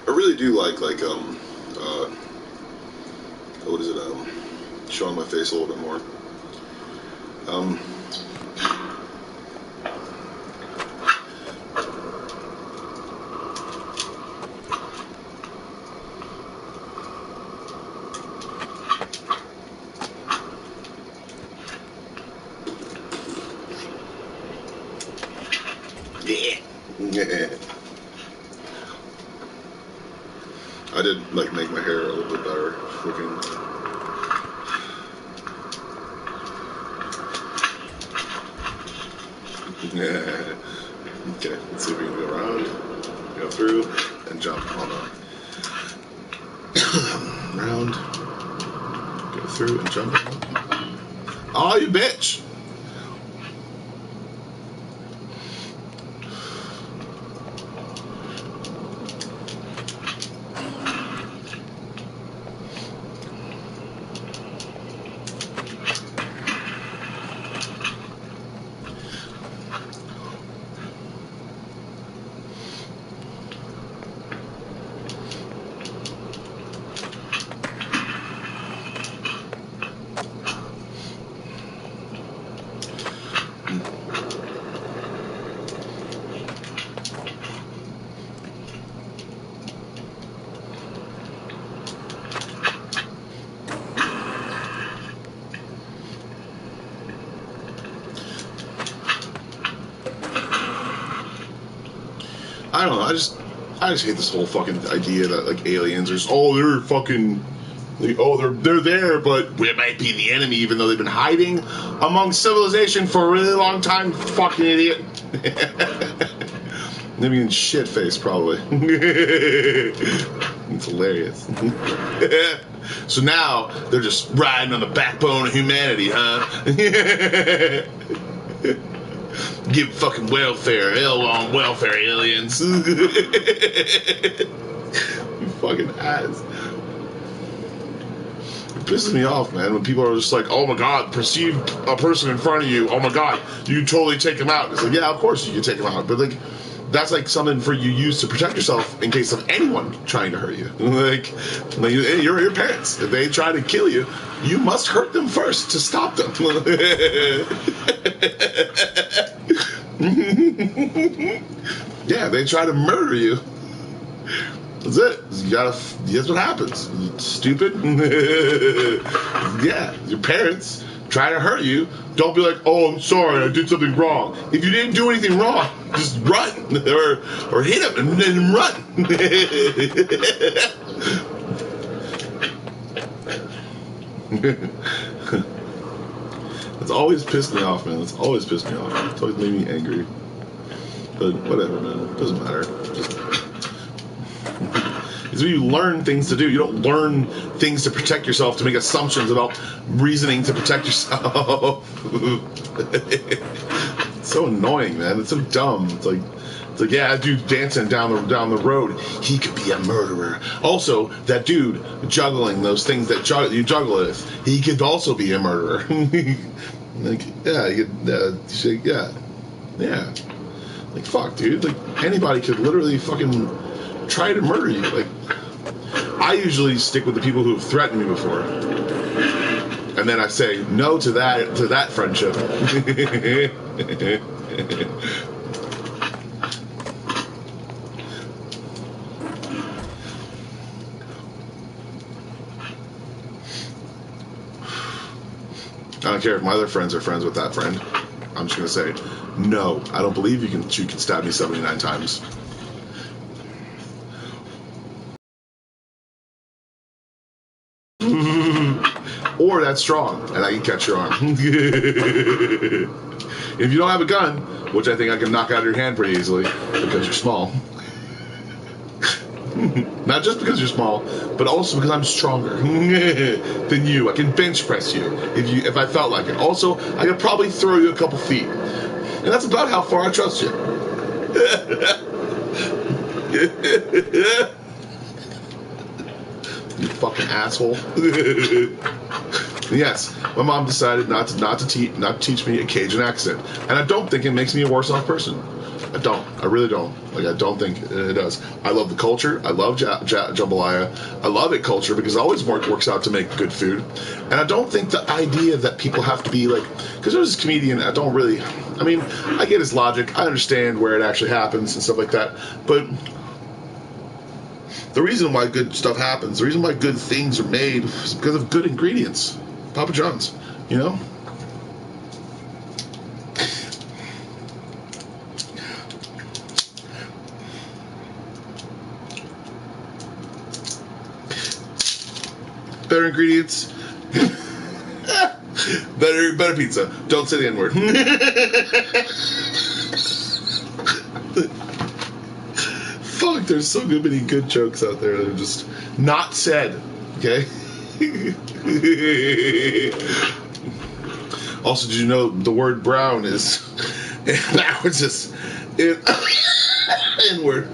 really do like what is it, showing my face a little bit more. Yeah. I did like make my hair a little bit better looking. Yeah. Okay, let's see if we can go around, go through, and jump. Hold on. Round, go through and jump. Oh, you bitch! I don't know. I just hate this whole fucking idea that like aliens are just, they're fucking, like, they're there, but we might be the enemy, even though they've been hiding among civilization for a really long time. Fucking idiot. Living in shit face, probably. It's hilarious. So now they're just riding on the backbone of humanity, huh? Give fucking welfare, hell on welfare, aliens. You fucking ass. It pisses me off, man, when people are just like, oh my god, perceive a person in front of you, oh my god, you totally take them out. It's like, yeah, of course you can take them out, but like, that's like something for you use to protect yourself in case of anyone trying to hurt you. like you're your parents. If they try to kill you, you must hurt them first to stop them. Yeah, they try to murder you. That's it. That's what happens. Stupid. Yeah, your parents try to hurt you. Don't be like, oh, I'm sorry, I did something wrong. If you didn't do anything wrong, just run. Or hit him and then run. It's always pissed me off, man. It's always pissed me off. It's always made me angry. But whatever, man. It doesn't matter. It's when you learn things to do. You don't learn things to protect yourself, to make assumptions about reasoning to protect yourself. It's so annoying, man. It's so dumb. It's like, yeah, that dude dancing down the road, he could be a murderer. Also, that dude juggling those things that you juggle with, he could also be a murderer. Like, yeah, he could, yeah. Like, fuck, dude. Like, anybody could literally fucking try to murder you. Like, I usually stick with the people who have threatened me before, and then I say no to that friendship. I don't care if my other friends are friends with that friend. I'm just gonna say, no, I don't believe you can stab me 79 times. Or that's strong, and I can catch your arm. If you don't have a gun, which I think I can knock out of your hand pretty easily, because you're small. Not just because you're small, but also because I'm stronger than you. I can bench press you if I felt like it. Also, I could probably throw you a couple feet. And that's about how far I trust you. You fucking asshole. And yes, my mom decided not to teach me a Cajun accent, and I don't think it makes me a worse off person. I don't. I really don't. Like, I don't think it does. I love the culture. I love jambalaya. I love it culture because it always works out to make good food. And I don't think the idea that people have to be like, because there's this comedian, I don't really, I mean, I get his logic. I understand where it actually happens and stuff like that. But the reason why good stuff happens, the reason why good things are made is because of good ingredients. Papa John's, you know? Better ingredients. better pizza. Don't say the N-word. Fuck, there's so many good jokes out there that are just not said. Okay? Also, did you know the word brown is that was just N-word.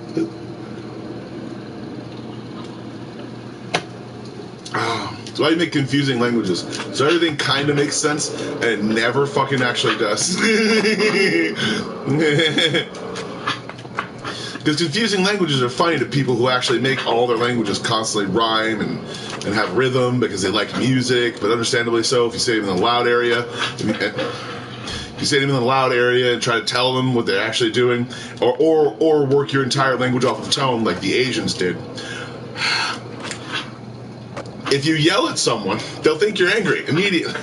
So why do you make confusing languages? So everything kind of makes sense, and it never fucking actually does. Because confusing languages are funny to people who actually make all their languages constantly rhyme and have rhythm because they like music, but understandably so if you say them in a loud area. If you say them in a loud area and try to tell them what they're actually doing, or work your entire language off of tone like the Asians did. If you yell at someone, they'll think you're angry immediately.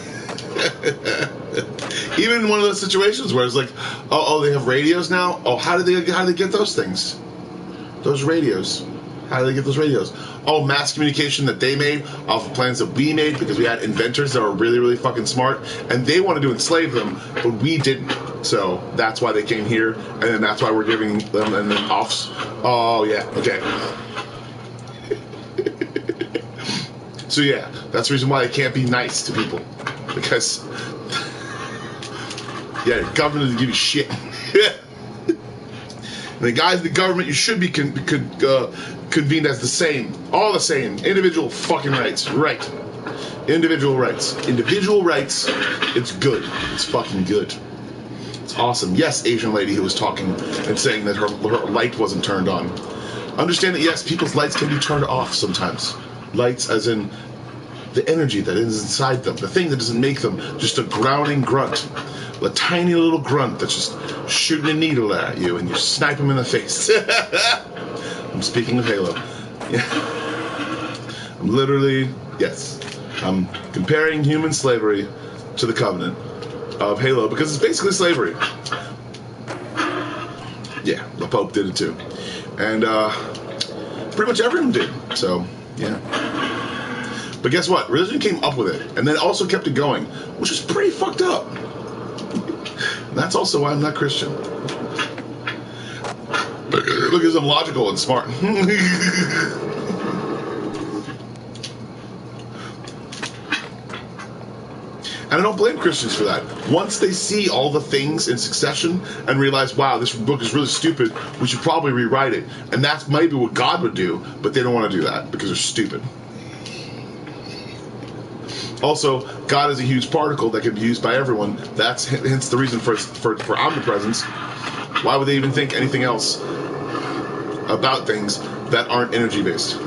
Even in one of those situations where it's like, oh, they have radios now? Oh, how do they get those things? Those radios. How do they get those radios? Oh, mass communication that they made off of plans that we made because we had inventors that were really, really fucking smart, and they wanted to enslave them, but we didn't. So that's why they came here, and then that's why we're giving them and then offs. Oh, yeah, okay. So yeah, that's the reason why they can't be nice to people. Because, yeah, the government doesn't give you shit. And the guys in the government, you should be convened as the same. All the same. Individual fucking rights. Right. Individual rights. Individual rights. It's good. It's fucking good. It's awesome. Yes, Asian lady who was talking and saying that her light wasn't turned on. Understand that, yes, people's lights can be turned off sometimes. Lights as in the energy that is inside them, the thing that doesn't make them just a growling grunt, a tiny little grunt that's just shooting a needle at you and you snipe them in the face. I'm speaking of Halo. Yeah. I'm literally, yes, I'm comparing human slavery to the Covenant of Halo because it's basically slavery. Yeah, the Pope did it too. And pretty much everyone did, so yeah. But guess what? Religion came up with it, and then also kept it going, which is pretty fucked up. And that's also why I'm not Christian. Because I'm logical and smart. And I don't blame Christians for that. Once they see all the things in succession and realize, wow, this book is really stupid, we should probably rewrite it. And that's maybe what God would do, but they don't want to do that because they're stupid. Also, God is a huge particle that can be used by everyone. That's hence the reason for omnipresence. Why would they even think anything else about things that aren't energy-based?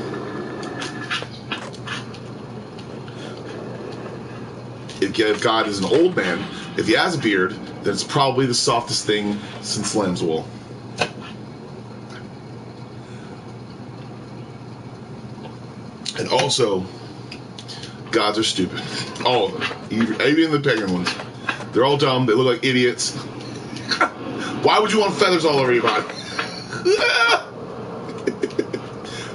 If God is an old man, if he has a beard, then it's probably the softest thing since lamb's wool. And also, gods are stupid. All of them. Even the pagan ones. They're all dumb. They look like idiots. Why would you want feathers all over your body?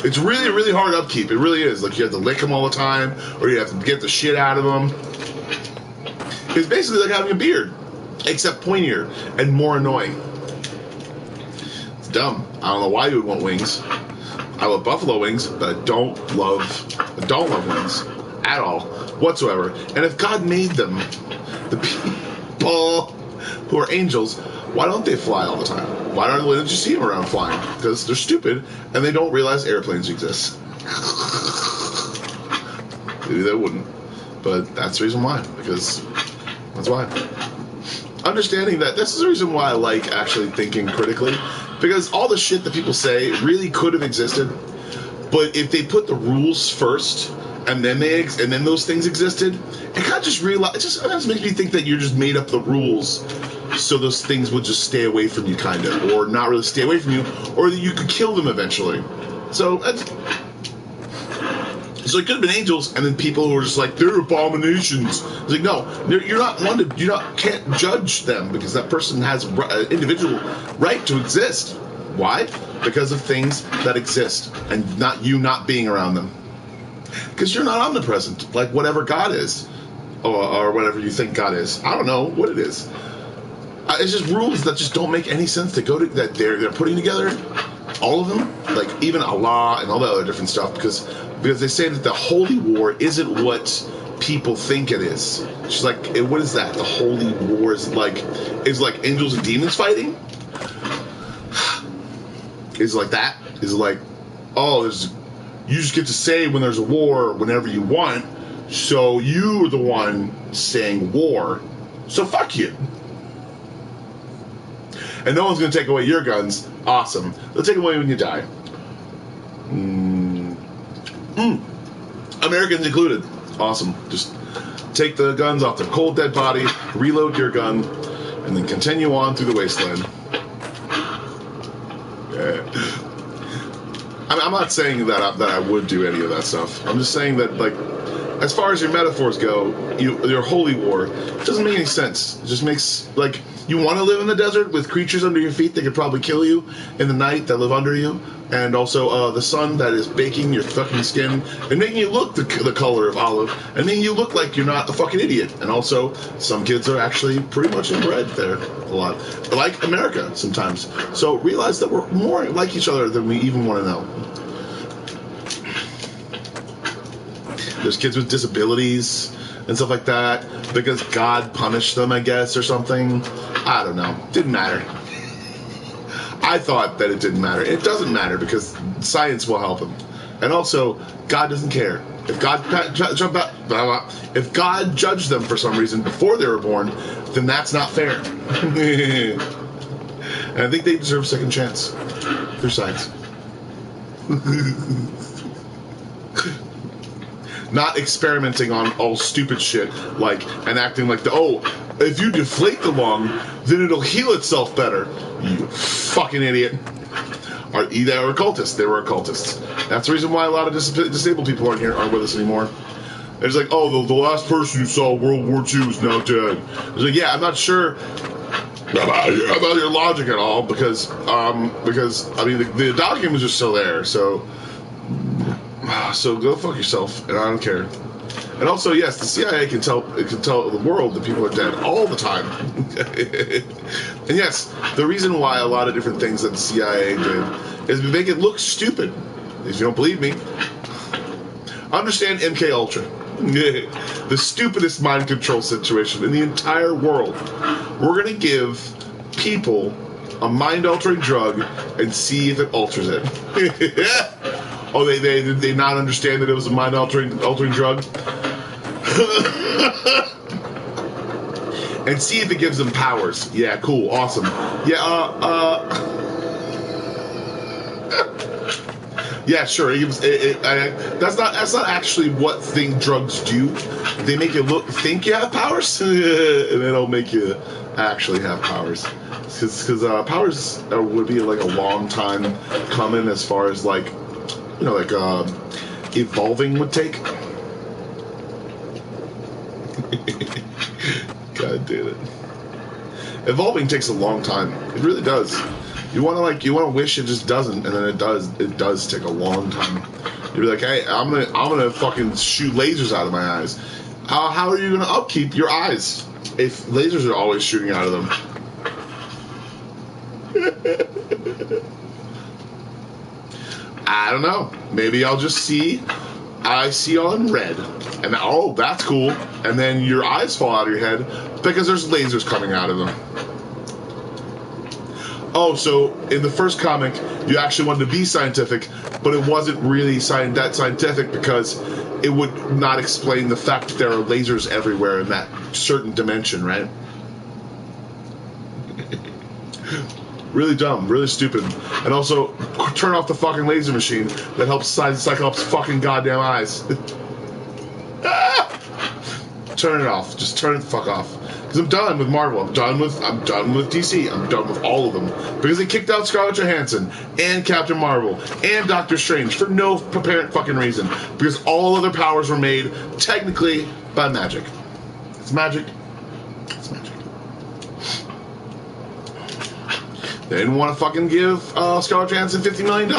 It's really, really hard upkeep. It really is. Like, you have to lick them all the time, or you have to get the shit out of them. It's basically like having a beard, except pointier and more annoying. It's dumb. I don't know why you would want wings. I love buffalo wings, but I don't love wings at all, whatsoever. And if God made them, the people who are angels, why don't they fly all the time? Why don't you see them around flying? Because they're stupid and they don't realize airplanes exist. Maybe they wouldn't. But that's the reason why, because that's why. Understanding that this is the reason why I like actually thinking critically, because all the shit that people say really could have existed, but if they put the rules first and then those things existed, it kind of just makes me think that you just made up the rules so those things would just stay away from you, kind of, or not really stay away from you, or that you could kill them eventually. So it could have been angels, and then people who were just like, they're abominations. It's like, no, can't judge them, because that person has an individual right to exist. Why? Because of things that exist, and not being around them. Because you're not omnipresent, like whatever God is, or whatever you think God is. I don't know what it is. It's just rules that just don't make any sense that they're putting together. All of them, like even Allah and all that other different stuff, because they say that the holy war isn't what people think it is. She's like, what is that? The holy war is like angels and demons fighting? Is it like that? Is it like, oh, you just get to say when there's a war whenever you want, so you're the one saying war, so fuck you. And no one's going to take away your guns. Awesome. They'll take them away when you die. Americans included. Awesome. Just take the guns off the cold, dead body, reload your gun, and then continue on through the wasteland. Yeah. I'm not saying that I would do any of that stuff. I'm just saying that, like, as far as your metaphors go, your holy war, it doesn't make any sense. It just makes, like, you want to live in the desert with creatures under your feet that could probably kill you in the night that live under you, and also the sun that is baking your fucking skin and making you look the color of olive, and making you look like you're not a fucking idiot. And also, some kids are actually pretty much inbred there a lot, like America sometimes. So realize that we're more like each other than we even want to know. There's kids with disabilities and stuff like that because God punished them, I guess, or something. I don't know. Didn't matter. I thought that it didn't matter. It doesn't matter because science will help him. And also, God doesn't care. If God judged them for some reason before they were born, then that's not fair. And I think they deserve a second chance through science. Not experimenting on all stupid shit, like, and acting like if you deflate the lung, then it'll heal itself better. You fucking idiot. They were occultists. They were occultists. That's the reason why a lot of disabled people aren't with us anymore. It's like, the last person who saw World War II is now dead. It's like, yeah, I'm not sure about your logic at all, because I mean, the document was just still there, so go fuck yourself, and I don't care. And also, yes, the CIA can tell the world that people are dead all the time. And yes, the reason why a lot of different things that the CIA did is to make it look stupid. If you don't believe me, understand MK Ultra. The stupidest mind control situation in the entire world. We're gonna give people a mind-altering drug and see if it alters it. Oh, they not understand that it was a mind-altering drug? And see if it gives them powers. Yeah, cool, awesome. Yeah, yeah, sure. That's not actually what drugs do. They make you think you have powers, and they don't make you actually have powers. Because powers would be like a long time coming as far as like, evolving would take. God damn it. Evolving takes a long time. It really does. You want to wish it just doesn't, and then it does take a long time. You'll be like, hey, I'm gonna fucking shoot lasers out of my eyes. How are you gonna upkeep your eyes if lasers are always shooting out of them? I don't know. Maybe I'll just I see on red, and that's cool. And then your eyes fall out of your head because there's lasers coming out of them. oh, so in the first comic, you actually wanted to be scientific, but it wasn't really that scientific because it would not explain the fact that there are lasers everywhere in that certain dimension, right? Really dumb, really stupid. And also, turn off the fucking laser machine that helps Cyclops' fucking goddamn eyes. Turn it off. Just turn it the fuck off. Because I'm done with Marvel. I'm done with DC. I'm done with all of them. Because they kicked out Scarlett Johansson and Captain Marvel and Doctor Strange for no apparent fucking reason. Because all other powers were made technically by magic. It's magic. It's magic. They didn't want to fucking give Scarlett Johansson $50 million.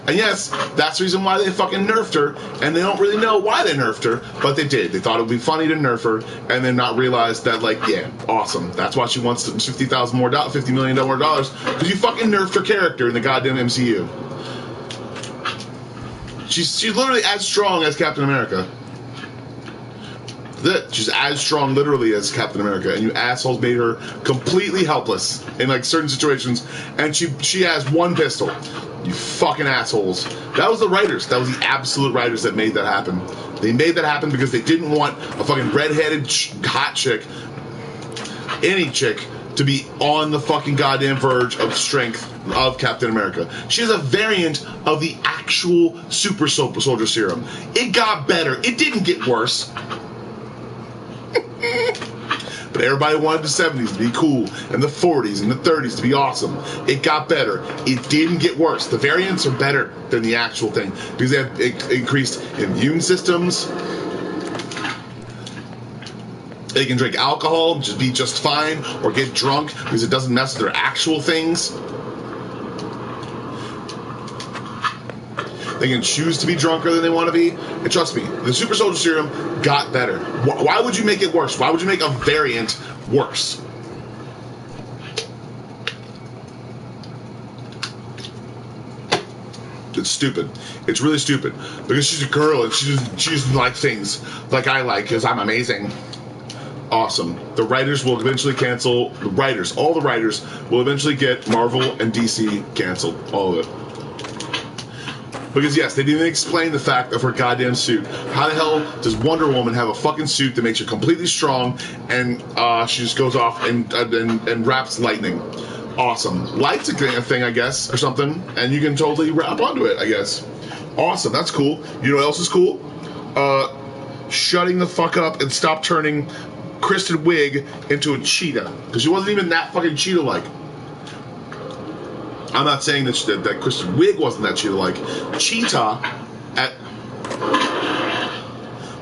And yes, that's the reason why they fucking nerfed her. And they don't really know why they nerfed her, but they did. They thought it would be funny to nerf her and then not realize that, like, yeah, awesome. That's why she wants $50 million more dollars, because you fucking nerfed her character in the goddamn MCU. She's literally as strong as Captain America. She's as strong literally as Captain America, and you assholes made her completely helpless in like certain situations, and she has one pistol. You fucking assholes. That was the writers. That was the absolute writers that made that happen. They made that happen because they didn't want a fucking redheaded hot chick, any chick, to be on the fucking goddamn verge of strength of Captain America. She's a variant of the actual super soldier serum. It got better. It didn't get worse. But everybody wanted the 70s to be cool, and the 40s and the 30s to be awesome. It got better. It didn't get worse. The variants are better than the actual thing because they have increased immune systems. They can drink alcohol, just be just fine, or get drunk because it doesn't mess with their actual things. They can choose to be drunker than they want to be. And trust me, the super soldier serum got better. Why would you make it worse? Why would you make a variant worse? It's stupid. It's really stupid. Because she's a girl and she doesn't like things like I like because I'm amazing. Awesome. The writers will eventually cancel. All the writers will eventually get Marvel and DC canceled. All of it. Because, yes, they didn't explain the fact of her goddamn suit. How the hell does Wonder Woman have a fucking suit that makes her completely strong and she just goes off and wraps lightning? Awesome. Light's a thing, I guess, or something, and you can totally wrap onto it, I guess. Awesome. That's cool. You know what else is cool? Shutting the fuck up and stop turning Kristen Wiig into a cheetah. Because she wasn't even that fucking cheetah-like. I'm not saying that Kristen Wiig wasn't that cheetah-like. Cheetah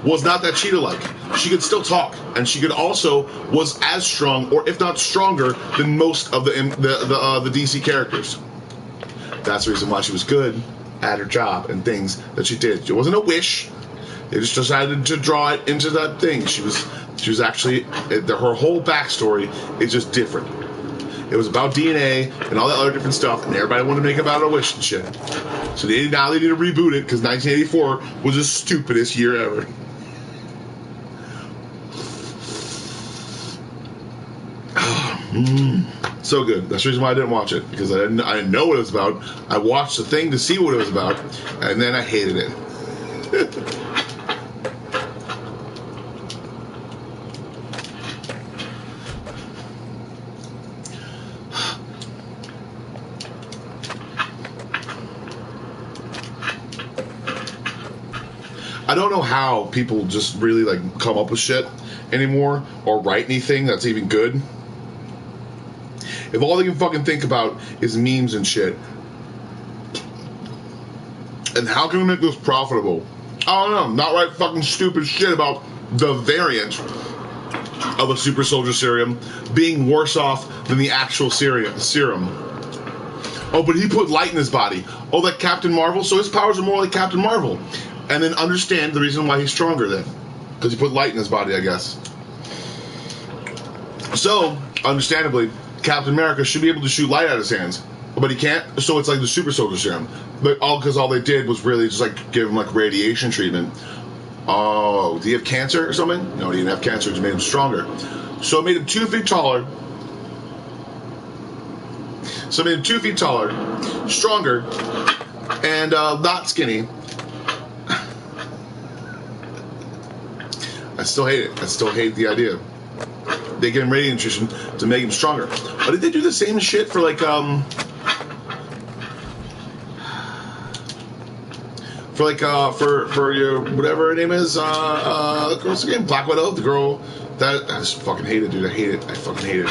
was not that cheetah-like. She could still talk, and she could also was as strong, or if not stronger, than most of the DC characters. That's the reason why she was good at her job and things that she did. It wasn't a wish. They just decided to draw it into that thing. She was actually her whole backstory is just different. It was about DNA and all that other different stuff, and everybody wanted to make about a wish and shit. So now they need to reboot it because 1984 was the stupidest year ever. So good. That's the reason why I didn't watch it, because I didn't know what it was about. I watched the thing to see what it was about, and then I hated it. I don't know how people just really like come up with shit anymore or write anything that's even good. If all they can fucking think about is memes and shit, and how can we make this profitable? I don't know. Not write fucking stupid shit about the variant of a super soldier serum being worse off than the actual serum. Oh, but he put light in his body. Oh, like Captain Marvel? So his powers are more like Captain Marvel. And then understand the reason why he's stronger then. Because he put light in his body, I guess. So, understandably, Captain America should be able to shoot light out of his hands. But he can't, so it's like the super soldier serum. But because all they did was really just like give him like radiation treatment. Oh, did he have cancer or something? No, he didn't have cancer, it just made him stronger. So it made him 2 feet taller. So I made him 2 feet taller, stronger, and not skinny. I still hate it. I still hate the idea. They give him radiant nutrition to make him stronger. But did they do the same shit for like for your whatever her name is, the girl's name, Black Widow, the girl that I just fucking hate it, dude. I hate it. I fucking hate it.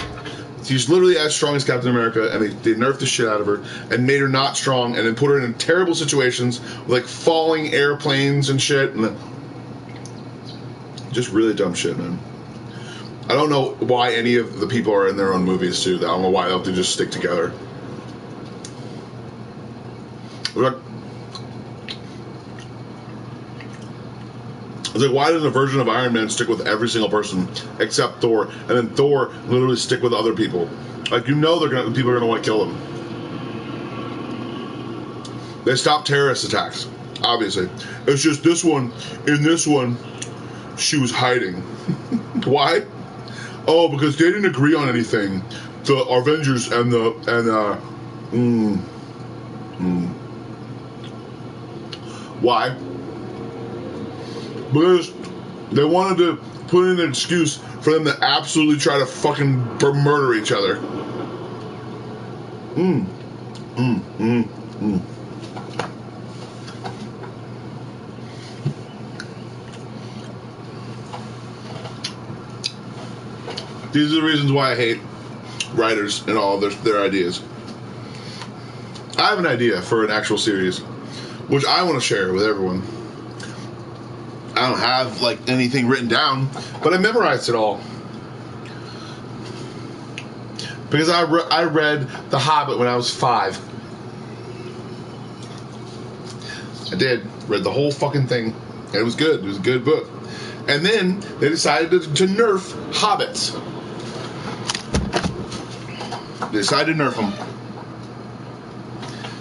She's literally as strong as Captain America, and they nerfed the shit out of her and made her not strong, and then put her in terrible situations like falling airplanes and shit, and just really dumb shit, man. I don't know why any of the people are in their own movies too. I don't know why they have to just stick together. It's like, why does a version of Iron Man stick with every single person except Thor, and then Thor literally stick with other people? Like, you know, people are gonna want to kill him. They stopped terrorist attacks, obviously. It's just this one. In this one, she was hiding. Why? Oh, because they didn't agree on anything. The Avengers and Why? Because they wanted to put in an excuse for them to absolutely try to fucking murder each other. These are the reasons why I hate writers and all their ideas. I have an idea for an actual series, which I want to share with everyone. I don't have like anything written down, but I memorized it all because I read The Hobbit when I was 5. I read the whole fucking thing, and it was good. It was a good book. And then they decided to nerf hobbits. They decided to nerf them.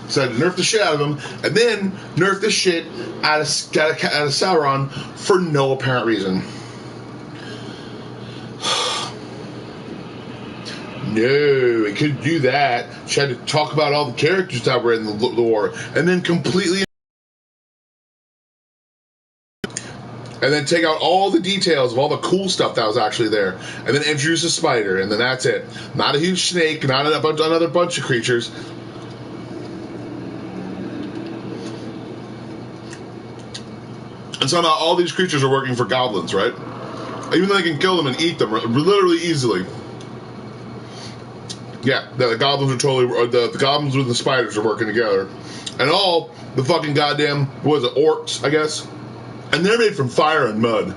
Decided to nerf the shit out of them, and then nerf the shit out of Sauron for no apparent reason. No, it couldn't do that. She had to talk about all the characters that were in the lore, and then completely, and then take out all the details of all the cool stuff that was actually there, and then introduce a spider, and then that's it. Not a huge snake, not another bunch of creatures. And somehow all these creatures are working for goblins, right? Even though they can kill them and eat them literally easily. Yeah, the goblins are totally... The goblins with the spiders are working together. And all the fucking goddamn... What is it? Orcs, I guess? And they're made from fire and mud.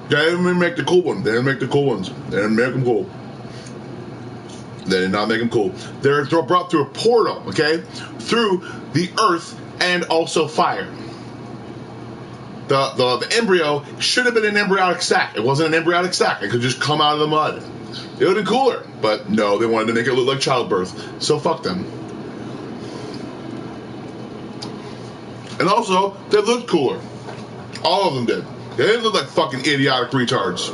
They didn't make the cool ones. They didn't make the cool ones. They didn't make them cool. They did not make them cool. They're brought through a portal, okay? Through the earth and also fire. The embryo should have been an embryonic sac. It wasn't an embryonic sac. It could just come out of the mud. It would have been cooler. But no, they wanted to make it look like childbirth. So fuck them. And also, they looked cooler. All of them did. They didn't look like fucking idiotic retards.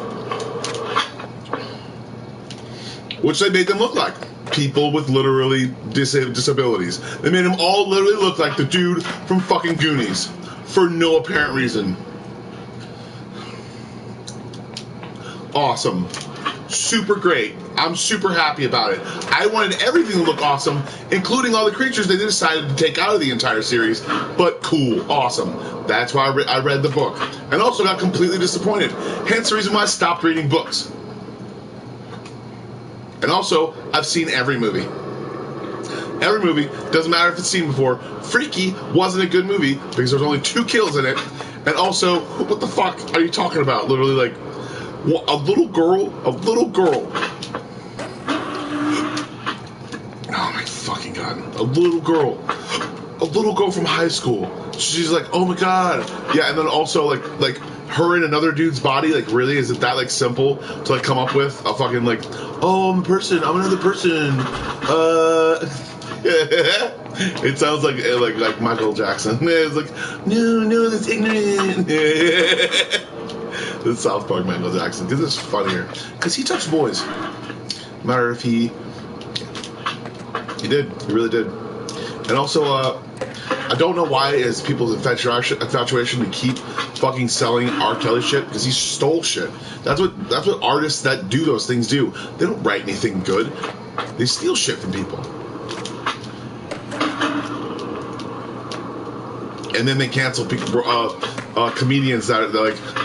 Which they made them look like. People with literally disabilities. They made them all literally look like the dude from fucking Goonies. For no apparent reason. Awesome. Super great. I'm super happy about it. I wanted everything to look awesome, including all the creatures they decided to take out of the entire series. But cool. Awesome. That's why I read the book. And also got completely disappointed. Hence the reason why I stopped reading books. And also, I've seen every movie. Every movie, doesn't matter if it's seen before. Freaky wasn't a good movie because there's only 2 kills in it. And also, what the fuck are you talking about? Literally, like, a little girl. Oh my fucking god. A little girl from high school. She's like, oh my god. Yeah, and then also, like, her in another dude's body, like, really? Is it that, like, simple to, like, come up with a fucking, like, oh, I'm a person, I'm another person, It sounds like Michael Jackson. It's like, no, that's ignorant. the South Park Michael Jackson, because it's funnier. Because he touched boys. No matter if he did. He really did. And also, I don't know why it's people's infatuation to keep fucking selling R. Kelly shit, because he stole shit. That's what artists that do those things do. They don't write anything good. They steal shit from people. And then they cancel people, comedians that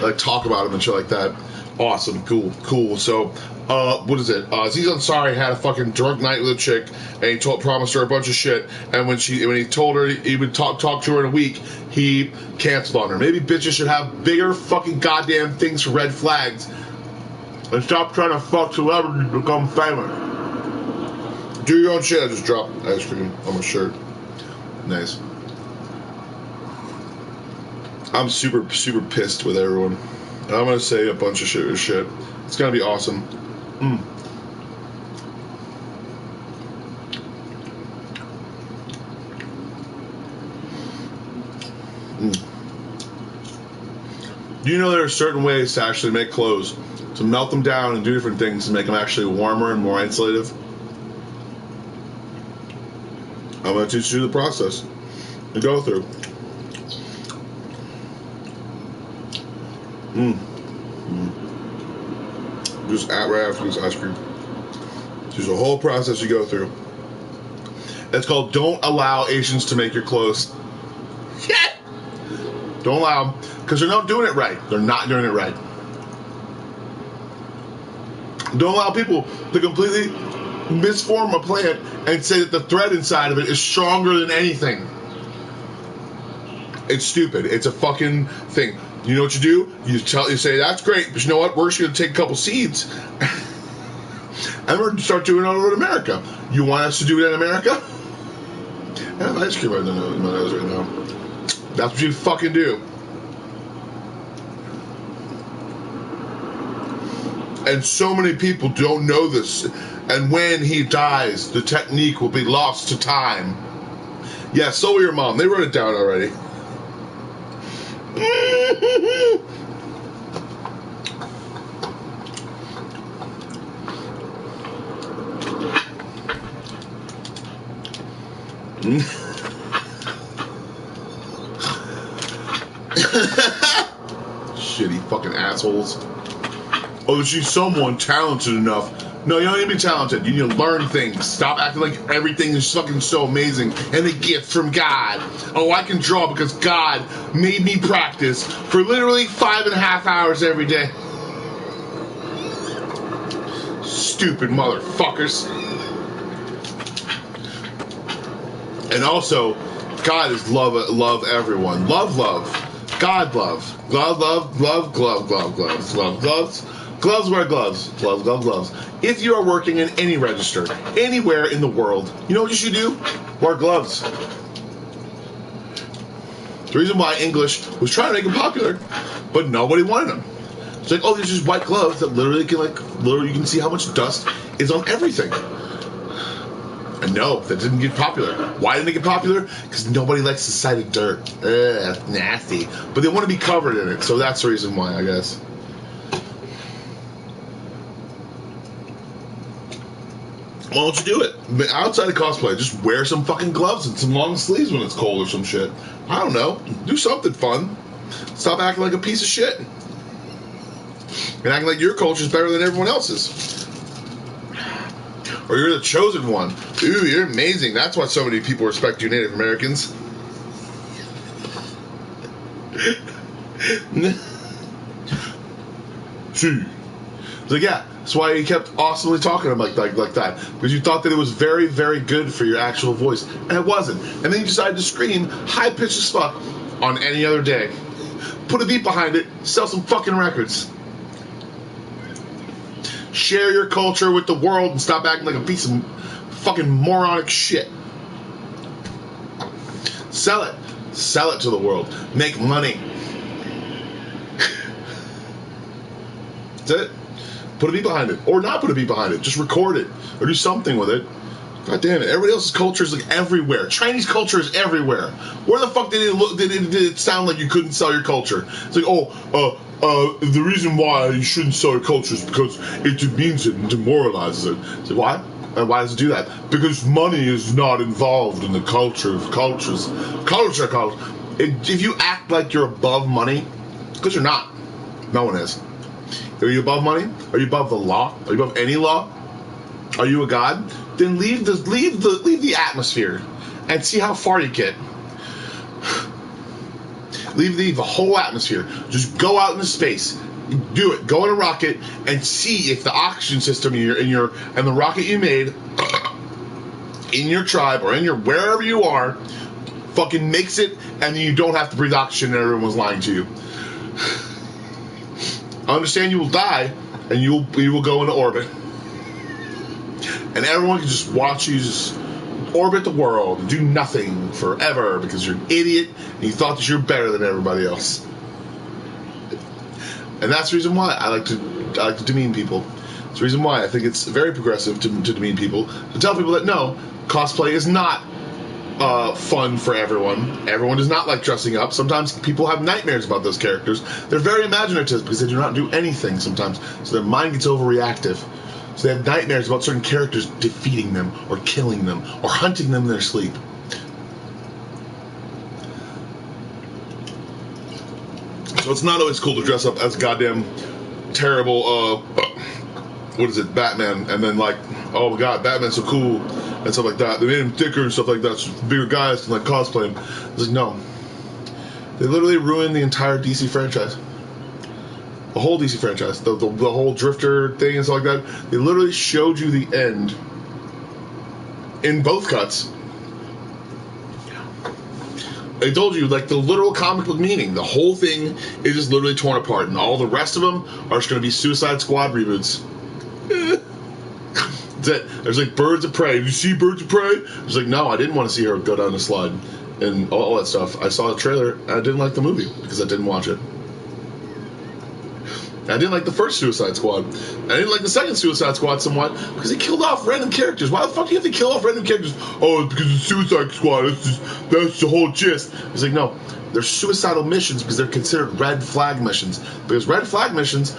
like talk about him and shit like that. Awesome, cool. So, what is it? Aziz Ansari had a fucking drunk night with a chick, and he promised her a bunch of shit. And when he told her he would talk to her in a week, he canceled on her. Maybe bitches should have bigger fucking goddamn things for red flags, and stop trying to fuck celebrities to become famous. Do your own shit. I just dropped ice cream on my shirt. Nice. I'm super pissed with everyone. I'm gonna say a bunch of shit. It's gonna be awesome. Do you know there are certain ways to actually make clothes, to melt them down and do different things to make them actually warmer and more insulative? I'm gonna teach you the process to go through. Just right after this ice cream. There's a whole process you go through. It's called don't allow Asians to make your clothes. Don't allow them, because they're not doing it right. They're not doing it right. Don't allow people to completely misform a plant and say that the thread inside of it is stronger than anything. It's stupid. It's a fucking thing. You know what you do? You say, that's great, but you know what? We're just going to take a couple seeds and we're going to start doing it all over America. You want us to do it in America? I have ice cream right in my nose right now. That's what you fucking do. And so many people don't know this. And when he dies, the technique will be lost to time. Yeah, so will your mom. They wrote it down already. Shitty fucking assholes. Oh, she's someone talented enough. No, you don't need to be talented. You need to learn things. Stop acting like everything is fucking so amazing and a gift from God. Oh, I can draw because God made me practice for literally 5.5 hours every day. Stupid motherfuckers. And also, God is love everyone. Love. God love. Gloves. Gloves wear gloves. Gloves. If you are working in any register, anywhere in the world, you know what you should do? Wear gloves. The reason why English was trying to make them popular, but nobody wanted them. It's like, oh, there's just white gloves that literally you can see how much dust is on everything. And no, that didn't get popular. Why didn't it get popular? Because nobody likes the sight of dirt. Ugh, nasty. But they want to be covered in it, so that's the reason why, I guess. Why don't you do it? But outside of cosplay, just wear some fucking gloves and some long sleeves when it's cold or some shit. I don't know. Do something fun. Stop acting like a piece of shit. And acting like your culture's better than everyone else's. Or you're the chosen one. Ooh, you're amazing. That's why so many people respect you Native Americans. So yeah, that's why you kept awesomely talking about like that. Because you thought that it was very, very good for your actual voice. And it wasn't. And then you decided to scream high-pitched as fuck on any other day. Put a beat behind it, sell some fucking records. Share your culture with the world and stop acting like a piece of fucking moronic shit. Sell it. Sell it to the world. Make money. That's it. Put a beat behind it. Or not put a beat behind it. Just record it. Or do something with it. God damn it. Everybody else's culture is like everywhere. Chinese culture is everywhere. Where the fuck did it sound like you couldn't sell your culture? It's like, the reason why you shouldn't sell your culture is because it demeans it and demoralizes it. So why? And why does it do that? Because money is not involved in the culture of cultures. Culture. If you act like you're above money, because you're not. No one is. Are you above money? Are you above the law? Are you above any law? Are you a god? Then leave the atmosphere and see how far you get. Leave the whole atmosphere. Just go out into space. Do it. Go in a rocket and see if the oxygen system and the rocket you made in your tribe or in your wherever you are fucking makes it, and you don't have to breathe oxygen and everyone's lying to you. I understand you will die and you will go into orbit. And everyone can just watch you just orbit the world and do nothing forever because you're an idiot and you thought that you're better than everybody else. And that's the reason why I like to demean people. It's the reason why I think it's very progressive to demean people, to tell people that no, cosplay is not fun for everyone. Everyone does not like dressing up. Sometimes people have nightmares about those characters. They're very imaginative because they do not do anything sometimes, so their mind gets overreactive. So they have nightmares about certain characters defeating them or killing them or hunting them in their sleep. So it's not always cool to dress up as goddamn terrible, what is it, Batman, and then like, oh my god, Batman's so cool, and stuff like that. They made him thicker and stuff like that, so bigger guys can like cosplay him. It's like, no. They literally ruined the entire DC franchise. The whole DC franchise, the whole Drifter thing and stuff like that. They literally showed you the end in both cuts. I told you, like, the literal comic book meaning. The whole thing is just literally torn apart, and all the rest of them are just going to be Suicide Squad reboots. That's it. There's like Birds of Prey. Did you see Birds of Prey? I was like, no, I didn't want to see her go down the slide and all that stuff. I saw the trailer, and I didn't like the movie because I didn't watch it. I didn't like the first Suicide Squad. I didn't like the second Suicide Squad somewhat because they killed off random characters. Why the fuck do you have to kill off random characters? Oh, it's because it's Suicide Squad. That's the whole gist. It's like, no, they're suicidal missions because they're considered red flag missions. Because red flag missions...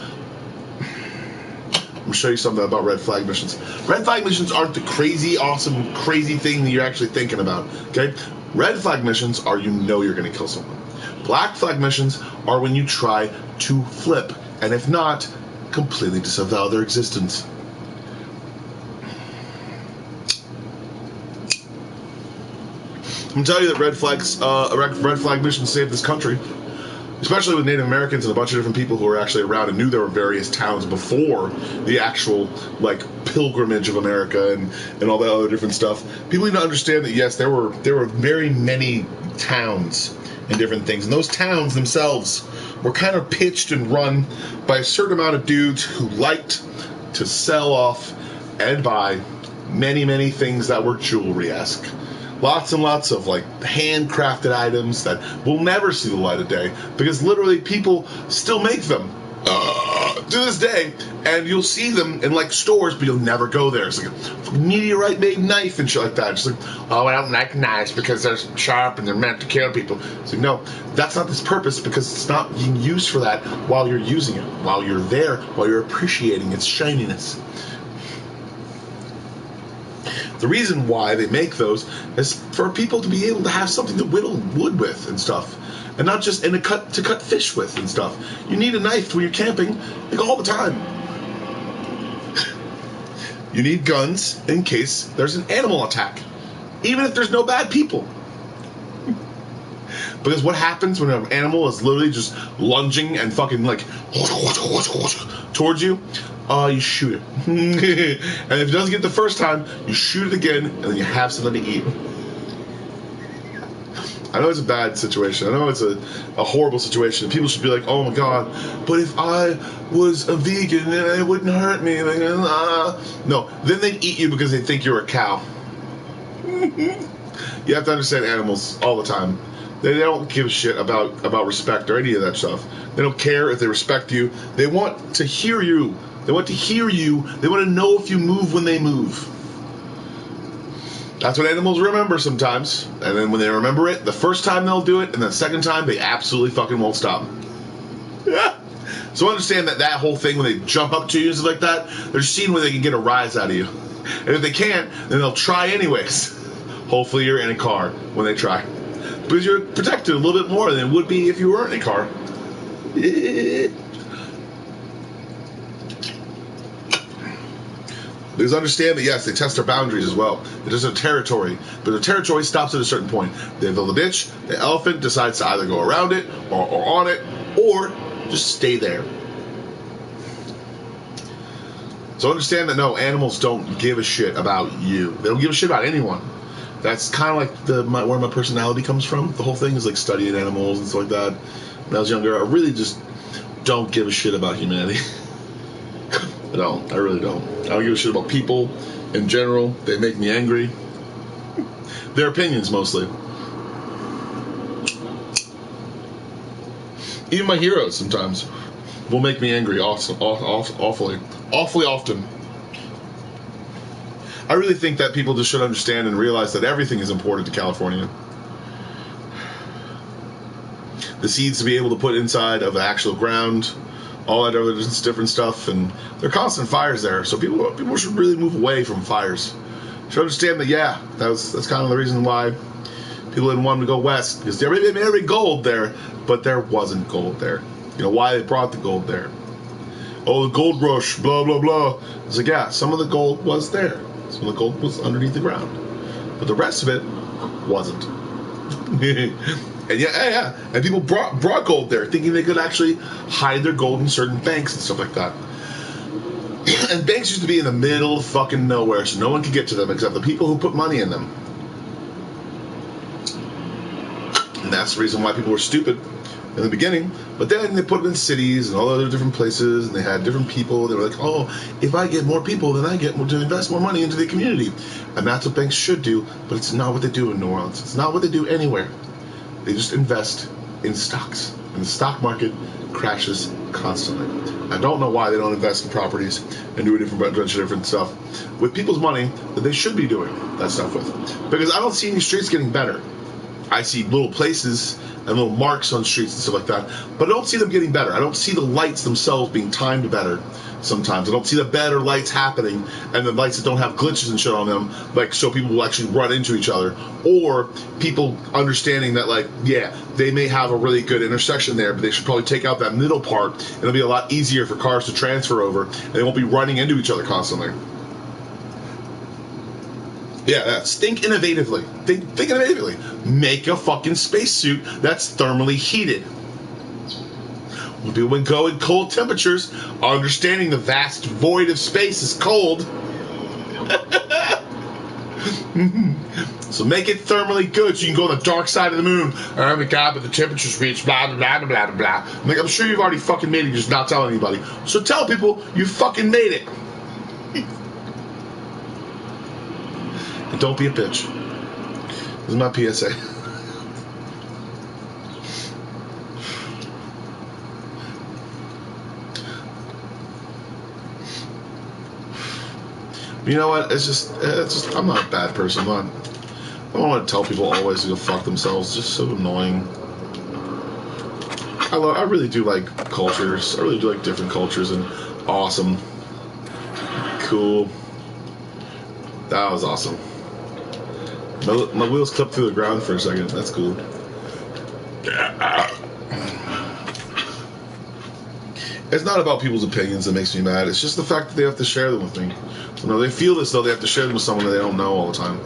I'm going to show you something about red flag missions. Red flag missions aren't the crazy, awesome, crazy thing that you're actually thinking about. Okay? Red flag missions are you know you're going to kill someone. Black flag missions are when you try to flip. And if not, completely disavow their existence. I'm going to tell you that red flag missions saved this country. Especially with Native Americans and a bunch of different people who were actually around and knew there were various towns before the actual, like, pilgrimage of America and all that other different stuff. People need to understand that, yes, there were very many towns and different things. And those towns themselves were kind of pitched and run by a certain amount of dudes who liked to sell off and buy many, many things that were jewelry-esque. Lots and lots of, like, handcrafted items that will never see the light of day because literally people still make them to this day, and you'll see them in, like, stores, but you'll never go there. It's like a meteorite-made knife and shit like that. It's like, oh, I don't like knives because they're sharp and they're meant to kill people. It's like, no, that's not this purpose because it's not being used for that while you're using it, while you're there, while you're appreciating its shininess. The reason why they make those is for people to be able to have something to whittle wood with and stuff. And not just to cut fish with and stuff. You need a knife when you're camping, like, all the time. You need guns in case there's an animal attack. Even if there's no bad people. Because what happens when an animal is literally just lunging and fucking, like, towards you? You shoot it. And if it doesn't get the first time, you shoot it again, and then you have something to eat. I know it's a bad situation. I know it's a horrible situation. People should be like, oh my god, but if I was a vegan, then it wouldn't hurt me. Like, no, then they'd eat you because they think you're a cow. You have to understand animals all the time. They don't give a shit about respect or any of that stuff. They don't care if they respect you. They want to hear you. They want to hear you. They want to know if you move when they move. That's what animals remember sometimes. And then when they remember it, the first time they'll do it, and the second time they absolutely fucking won't stop. Yeah. So understand that whole thing when they jump up to you and stuff like that, they're seeing where they can get a rise out of you. And if they can't, then they'll try anyways. Hopefully you're in a car when they try. Because you're protected a little bit more than it would be if you weren't in a car. Because understand that, yes, they test their boundaries as well. It is a territory, but the territory stops at a certain point. They fill the ditch, the elephant decides to either go around it or on it, or just stay there. So understand that, no, animals don't give a shit about you. They don't give a shit about anyone. That's kind of like where my personality comes from. The whole thing is like studying animals and stuff like that. When I was younger, I really just don't give a shit about humanity. I don't. I really don't. I don't give a shit about people in general. They make me angry. Their opinions, mostly. Even my heroes sometimes will make me angry awfully often. I really think that people just should understand and realize that everything is important to California. The seeds to be able to put inside of the actual ground, all that other different stuff, and there are constant fires there. So people should really move away from fires. Should understand that, yeah, that's kind of the reason why people didn't want to go west, because they made gold there, but there wasn't gold there. You know why they brought the gold there? Oh, the gold rush, blah blah blah. It's like, yeah, some of the gold was there. Some of the gold was underneath the ground, but the rest of it wasn't. And yeah, and people brought gold there, thinking they could actually hide their gold in certain banks and stuff like that. And banks used to be in the middle of fucking nowhere, so no one could get to them except the people who put money in them. And that's the reason why people were stupid in the beginning. But then they put it in cities and all other different places, and they had different people. They were like, oh, if I get more people, then I get to invest more money into the community. And that's what banks should do, but it's not what they do in New Orleans. It's not what they do anywhere. They just invest in stocks. And the stock market crashes constantly. I don't know why they don't invest in properties and do a bunch of different stuff with people's money that they should be doing that stuff with. Because I don't see any streets getting better. I see little places and little marks on streets and stuff like that, but I don't see them getting better. I don't see the lights themselves being timed better sometimes. I don't see the better lights happening, and the lights that don't have glitches and shit on them, like so people will actually run into each other, or people understanding that, like, yeah, they may have a really good intersection there, but they should probably take out that middle part, and it'll be a lot easier for cars to transfer over, and they won't be running into each other constantly. Yeah, think innovatively. Think innovatively. Make a fucking spacesuit that's thermally heated. When people go in cold temperatures, understanding the vast void of space is cold. So make it thermally good so you can go on the dark side of the moon. Oh my god, but the temperature's reached blah blah blah blah blah blah. I'm sure you've already fucking made it, you're just not telling anybody. So tell people you fucking made it. And don't be a bitch. This is my PSA. You know what? It's just I'm not a bad person. I don't want to tell people always to go fuck themselves. It's just so annoying. I really do like cultures. I really do like different cultures, and awesome. Cool. That was awesome. My wheels clipped through the ground for a second. That's cool. It's not about people's opinions that makes me mad. It's just the fact that they have to share them with me. You know, they feel as though they have to share them with someone that they don't know all the time.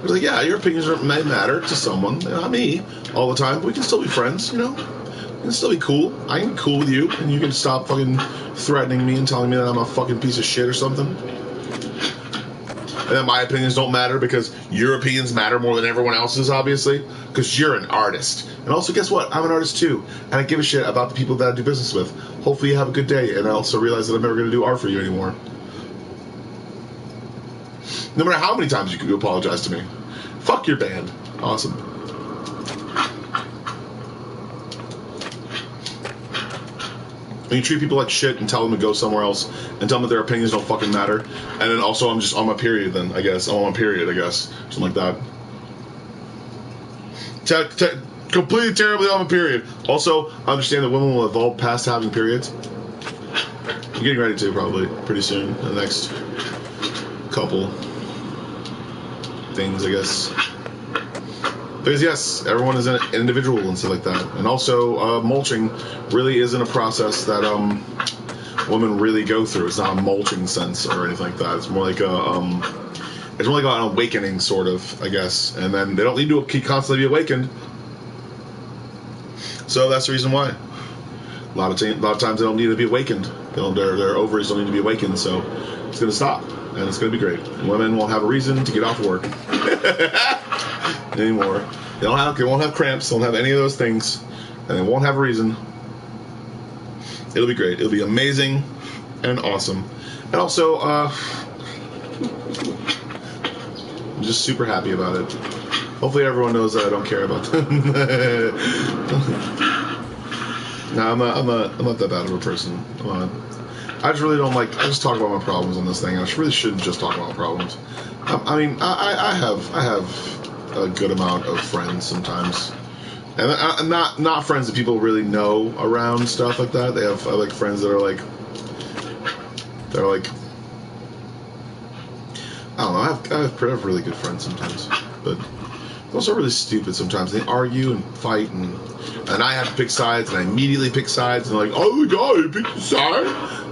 It's like, yeah, your opinions may matter to someone, not me, all the time, but we can still be friends, you know? We can still be cool. I can be cool with you, and you can stop fucking threatening me and telling me that I'm a fucking piece of shit or something. And then my opinions don't matter because your opinions matter more than everyone else's, obviously, because you're an artist. And also, guess what? I'm an artist too, and I give a shit about the people that I do business with. Hopefully you have a good day, and I also realize that I'm never going to do art for you anymore. No matter how many times you can apologize to me. Fuck your band. Awesome. And you treat people like shit and tell them to go somewhere else and tell them that their opinions don't fucking matter. And then also I'm just on my period then, I guess. I'm on my period, I guess. Something like that. Completely terribly on my period. Also, understand that women will evolve past having periods. I'm getting ready to probably pretty soon. The next couple things, I guess. Because yes, everyone is an individual and stuff like that. And also, mulching really isn't a process that women really go through. It's not a mulching sense or anything like that. It's more like an awakening, sort of, I guess. And then they don't need to constantly be awakened. So that's the reason why. A lot of times they don't need to be awakened. Their ovaries don't need to be awakened. So it's going to stop, and it's going to be great. Women won't have a reason to get off work anymore. They won't have cramps. They won't have any of those things, and they won't have a reason. It'll be great. It'll be amazing and awesome. And also, I'm just super happy about it. Hopefully everyone knows that I don't care about them. No, I'm not that bad of a person. I just really don't like. I just talk about my problems on this thing. I really shouldn't just talk about my problems. I mean, I have a good amount of friends sometimes, and not friends that people really know around stuff like that. I like friends that are like, I don't know. I have really good friends sometimes, but they're also really stupid sometimes. They argue and fight, and I have to pick sides, and I immediately pick sides, and they're like, oh my god, you picked a side?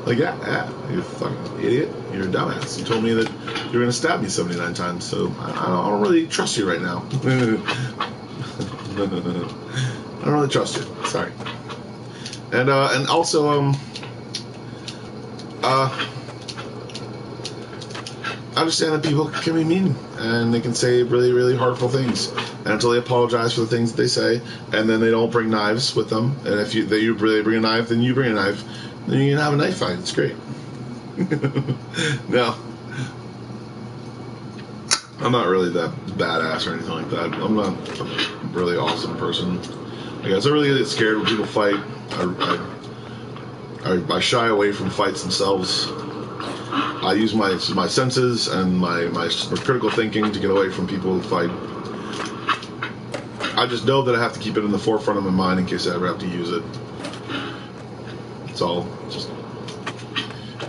Like, yeah, you're a fucking idiot. You're a dumbass. You told me that you were going to stab me 79 times, so I don't really trust you right now. I don't really trust you. Sorry. And also, I understand that people can be mean, and they can say really, really hurtful things, and until they apologize for the things that they say, and then they don't bring knives with them, and if you really bring a knife, then you bring a knife, then you can have a knife fight. It's great. No, I'm not really that badass or anything like that. I'm not a really awesome person. I guess I really get scared when people fight. I shy away from fights themselves. I use my senses and my critical thinking to get away from people who fight. I just know that I have to keep it in the forefront of my mind in case I ever have to use it. It's all just,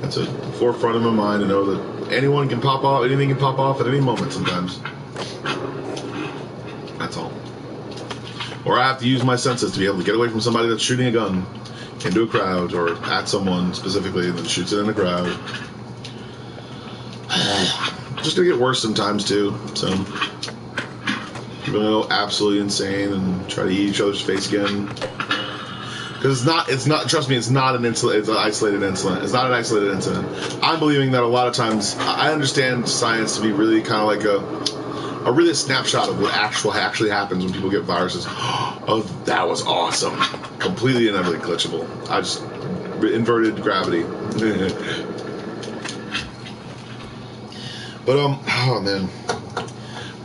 that's it. Forefront of my mind to know that anything can pop off at any moment sometimes. That's all. Or I have to use my senses to be able to get away from somebody that's shooting a gun into a crowd or at someone specifically and then shoots it in the crowd. Just gonna get worse sometimes too, so people gonna go absolutely insane and try to eat each other's face again. Because it's not. Trust me, it's not an incident. It's an isolated incident. It's not an isolated incident. I'm believing that a lot of times I understand science to be really kind of like a really snapshot of what actually happens when people get viruses. Oh, that was awesome! Completely and utterly glitchable. I just inverted gravity. But oh man,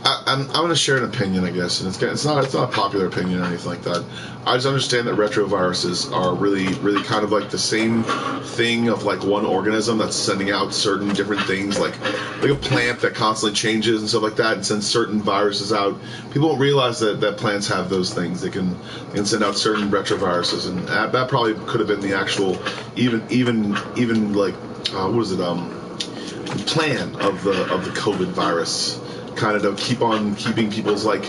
I'm gonna share an opinion, I guess, and it's not a popular opinion or anything like that. I just understand that retroviruses are really kind of like the same thing of like one organism that's sending out certain different things, like a plant that constantly changes and stuff like that, and sends certain viruses out. People don't realize that plants have those things. They can send out certain retroviruses, and that probably could have been the actual even like what is it plan of the COVID virus, kind of to keep on keeping people's like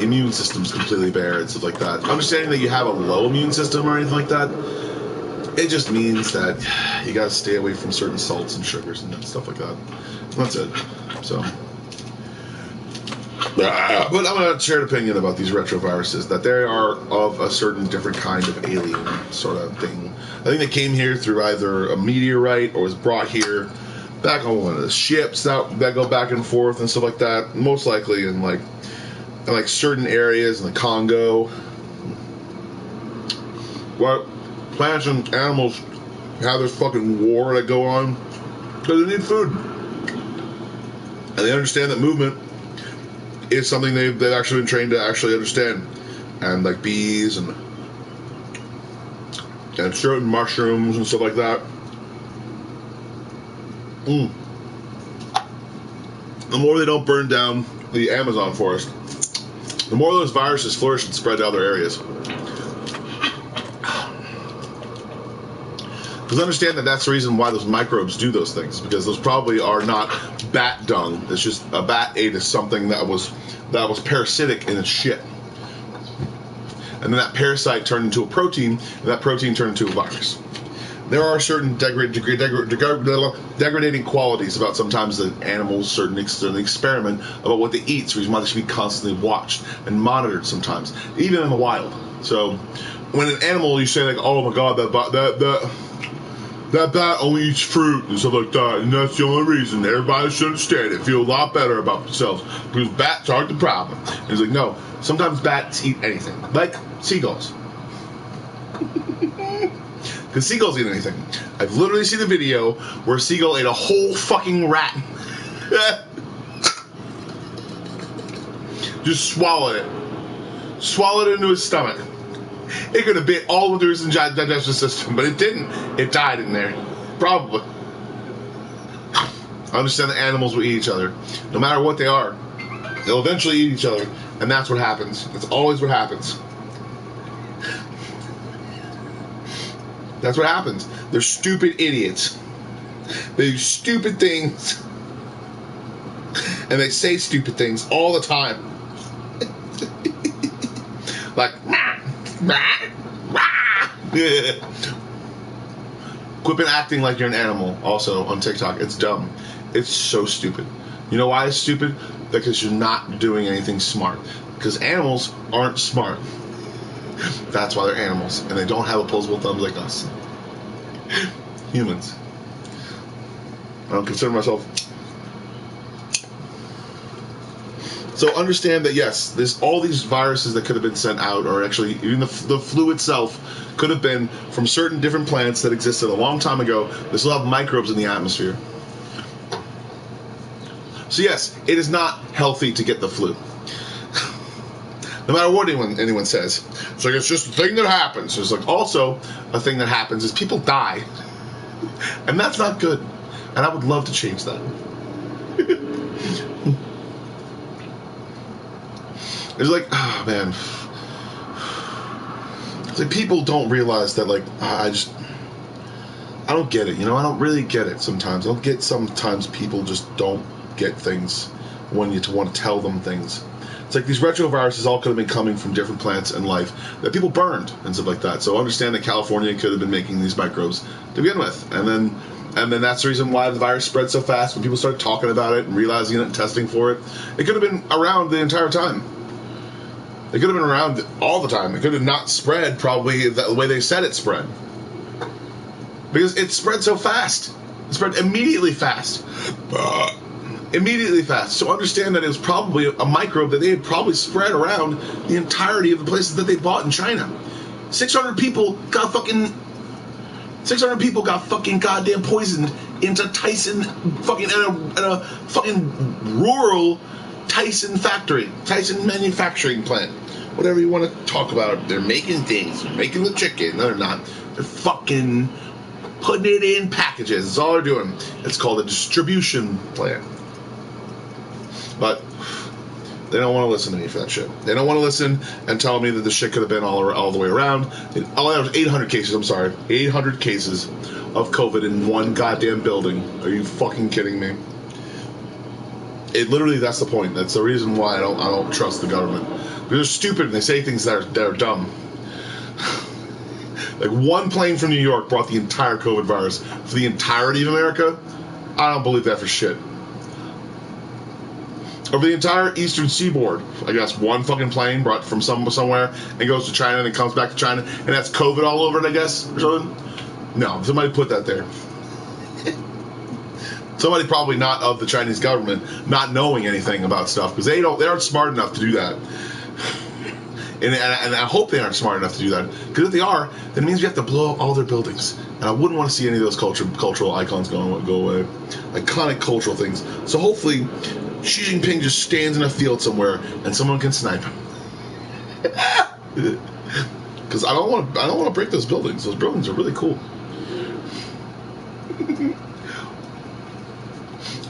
immune systems completely bare and stuff like that. Understanding that you have a low immune system or anything like that, it just means that you gotta stay away from certain salts and sugars and stuff like that. That's it. So, but I'm gonna share an opinion about these retroviruses, that they are of a certain different kind of alien sort of thing. I think they came here through either a meteorite or was brought here back on one of the ships that go back and forth and stuff like that. Most likely in like certain areas in the Congo. What plants and animals have this fucking war that go on because they need food, and they understand that movement is something they've actually been trained to actually understand, and like bees and certain mushrooms and stuff like that. The more they don't burn down the Amazon forest, the more those viruses flourish and spread to other areas. Because Because understand that that's the reason why those microbes do those things, because those probably are not bat dung. It's just a bat ate something that was parasitic in its shit. And then that parasite turned into a protein, and that protein turned into a virus. There are certain degrading qualities about sometimes the animals, certain experiment about what they eat, so reason why they should be constantly watched and monitored sometimes, even in the wild. So when an animal, you say like, oh my god, that bat only eats fruit and stuff like that, and that's the only reason. Everybody should understand it, feel a lot better about themselves, because bats aren't the problem. And he's like, no, sometimes bats eat anything, like seagulls. Because seagulls eat anything. I've literally seen a video where a seagull ate a whole fucking rat. Just swallowed it. Swallowed it into his stomach. It could have bit all the way through his digestive system, but it didn't. It died in there. Probably. I understand that animals will eat each other. No matter what they are, they'll eventually eat each other. And that's what happens. That's always what happens. That's what happens. They're stupid idiots. They do stupid things. And they say stupid things all the time. Like, quit acting like you're an animal also on TikTok. It's dumb. It's so stupid. You know why it's stupid? Because you're not doing anything smart. Because animals aren't smart. That's why they're animals, and they don't have opposable thumbs like us. Humans. I don't consider myself. So understand that yes, there's all these viruses that could have been sent out, or actually even the flu itself could have been from certain different plants that existed a long time ago. They still have microbes in the atmosphere. So yes, it is not healthy to get the flu. No matter what anyone says. It's like, it's just a thing that happens. It's like, also, a thing that happens is people die. And that's not good. And I would love to change that. It's like, oh man. It's like people don't realize that, like, I don't get it. You know, I don't really get it sometimes. I don't get sometimes people just don't get things when you want to tell them things. It's like these retroviruses all could have been coming from different plants and life that people burned and stuff like that. So understand that California could have been making these microbes to begin with. And then that's the reason why the virus spread so fast when people started talking about it and realizing it and testing for it. It could have been around the entire time. It could have been around all the time. It could have not spread probably the way they said it spread. Because it spread so fast. It spread immediately fast. Immediately fast. So understand that it was probably a microbe that they had probably spread around the entirety of the places that they bought in China. 600 people got fucking goddamn poisoned into Tyson fucking in a fucking rural Tyson factory, Tyson manufacturing plant. Whatever you want to talk about. They're making things. They're making the chicken. No, they're not. They're fucking putting it in packages. That's all they're doing. It's called a distribution plant. But they don't want to listen to me for that shit. They don't want to listen and tell me that the shit could have been all the way around. All I have was 800 cases. I'm sorry, 800 cases of COVID in one goddamn building. Are you fucking kidding me? It literally, that's the point. That's the reason why I don't trust the government. They're stupid and they say things that are dumb. Like one plane from New York brought the entire COVID virus for the entirety of America. I don't believe that for shit. Over the entire eastern seaboard, I guess one fucking plane brought from somewhere and goes to China and then comes back to China, and that's COVID all over it, I guess, or something. No, somebody put that there. Somebody probably not of the Chinese government, not knowing anything about stuff, because they aren't smart enough to do that. And I hope they aren't smart enough to do that, because if they are, then it means we have to blow up all their buildings. And I wouldn't want to see any of those cultural icons go away. Iconic cultural things. So hopefully Xi Jinping just stands in a field somewhere and someone can snipe him. Because I don't want to break those buildings. Those buildings are really cool.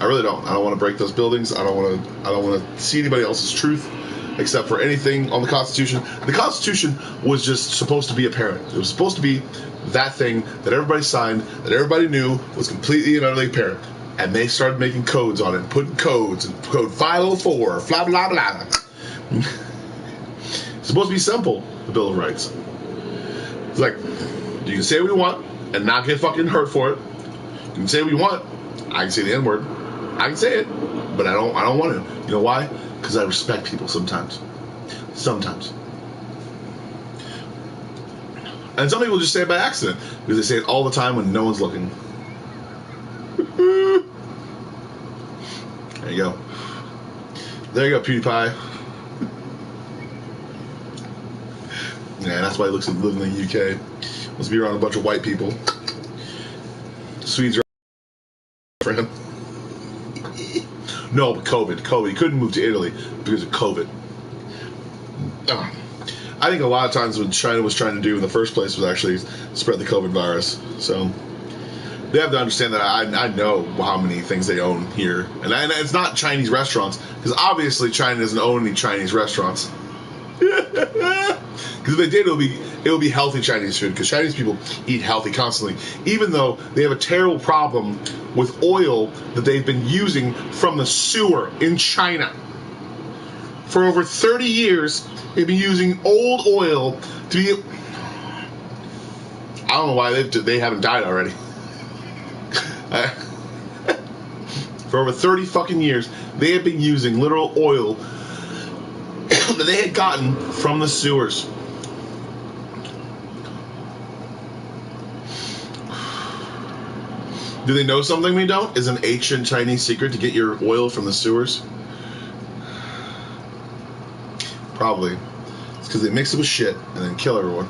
I really don't. I don't want to break those buildings. I don't want to see anybody else's truth. except for anything on the Constitution. The Constitution was just supposed to be apparent. It was supposed to be that thing that everybody signed, that everybody knew was completely and utterly apparent. And they started making codes on it, putting codes, and code 504, blah, blah, blah. It's supposed to be simple, the Bill of Rights. It's like, you can say what you want and not get fucking hurt for it. You can say what you want. I can say the N-word. I can say it, but I don't want to. You know why? Because I respect people sometimes. Sometimes. And some people just say it by accident, because they say it all the time when no one's looking. There you go. There you go, PewDiePie. Yeah, that's why he looks like living in the UK. Must be around a bunch of white people. Swedes are for him. No, but COVID. He couldn't move to Italy because of COVID. I think a lot of times what China was trying to do in the first place was actually spread the COVID virus. So they have to understand that I know how many things they own here. And it's not Chinese restaurants, because obviously China doesn't own any Chinese restaurants. Because if they did, it would be healthy Chinese food, because Chinese people eat healthy constantly, even though they have a terrible problem with oil that they've been using from the sewer in China. For over 30 years, they've been using old oil to be... I don't know why they haven't died already. For over 30 fucking years, they have been using literal oil that they had gotten from the sewers. Do they know something we don't? Is an ancient Chinese secret to get your oil from the sewers? Probably. It's because they mix it with shit and then kill everyone.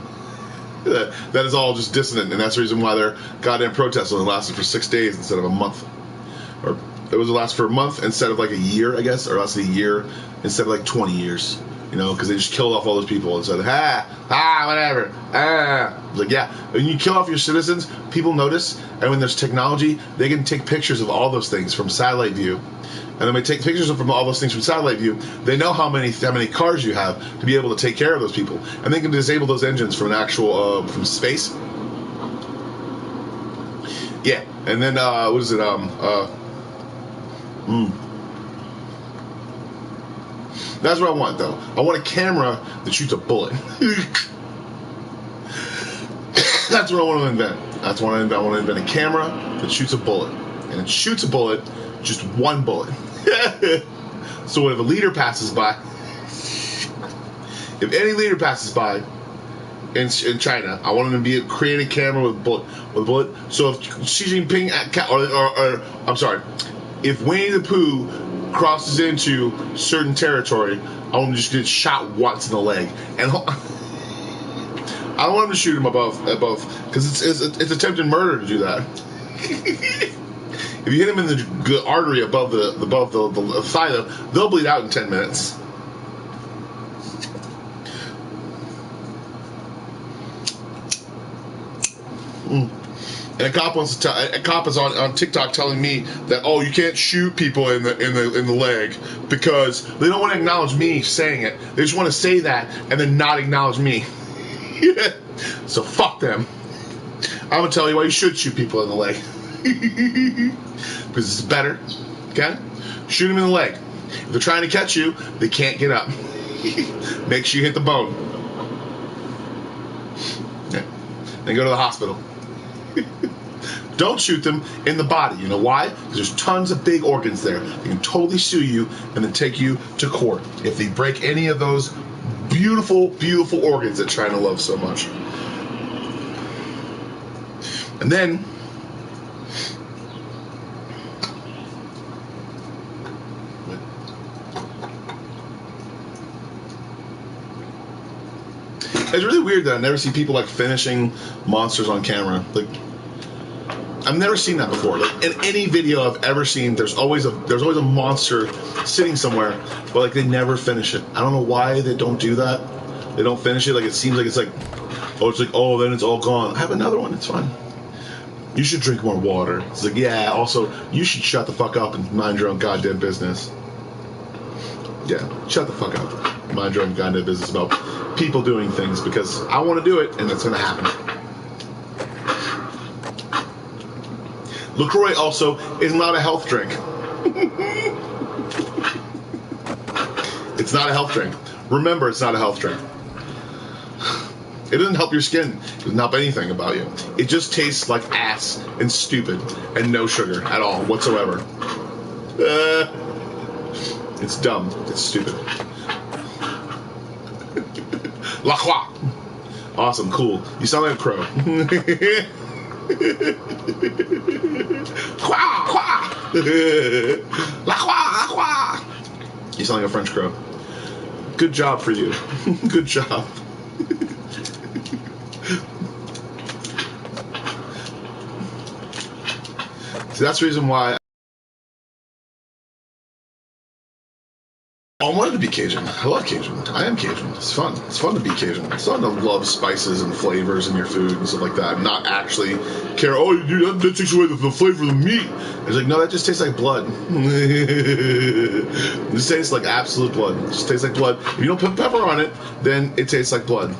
That is all just dissonant, and that's the reason why their goddamn protests only lasted for 6 days instead of a month. Or it was last for a month instead of like a year, I guess, or lasted a year instead of like 20 years. You know, because they just killed off all those people and said, whatever. It's like, yeah, when you kill off your citizens, people notice, and when there's technology, they can take pictures of all those things from satellite view. And then they take pictures of all those things from satellite view. They know how many cars you have to be able to take care of those people, and they can disable those engines from an actual from space. Yeah, and then what is it? That's what I want, though. I want a camera that shoots a bullet. That's what I want to invent. That's what I want to invent a camera that shoots a bullet, and it shoots a bullet. Just one bullet. So if a leader passes by, if any leader passes by in China, I want them to create a camera with a bullet. So if Xi Jinping, or I'm sorry, if Winnie the Pooh crosses into certain territory, I want him to just get shot once in the leg, and I don't want him to shoot him above, because it's attempted murder to do that. If you hit him in the artery above the thigh, they'll bleed out in 10 minutes. And a cop is on TikTok telling me that, oh, you can't shoot people in the leg because they don't want to acknowledge me saying it. They just want to say that and then not acknowledge me. So fuck them. I'm gonna tell you why you should shoot people in the leg. Because it's better. Okay? Shoot them in the leg. If they're trying to catch you, they can't get up. Make sure you hit the bone. Okay. Then go to the hospital. Don't shoot them in the body. You know why? Because there's tons of big organs there. They can totally sue you and then take you to court if they break any of those beautiful, beautiful organs that China loves so much. And then it's really weird that I never see people like finishing monsters on camera. Like, I've never seen that before. Like, in any video I've ever seen, there's always a monster sitting somewhere, but like they never finish it. I don't know why they don't do that. They don't finish it. Like, it seems like it's like, oh, then it's all gone. I have another one. It's fine. You should drink more water. It's like, yeah. Also, you should shut the fuck up and mind your own goddamn business. Yeah, shut the fuck up. mind your own goddamn business about people doing things, because I want to do it, and it's going to happen. LaCroix also is not a health drink. It's not a health drink. Remember, it's not a health drink. It doesn't help your skin. It doesn't help anything about you. It just tastes like ass and stupid and no sugar at all whatsoever. It's dumb. It's stupid. La Croix. Awesome. Cool. You sound like a crow. Croix, croix. La Croix, la Croix. You sound like a French crow. Good job for you. Good job. See, that's the reason why I wanted to be Cajun. I love Cajun. I am Cajun. It's fun. It's fun to be Cajun. It's fun to love spices and flavors in your food and stuff like that. Not actually care, oh, dude, that takes away the flavor of the meat. It's like, no, that just tastes like blood. It just tastes like absolute blood. It just tastes like blood. If you don't put pepper on it, then it tastes like blood.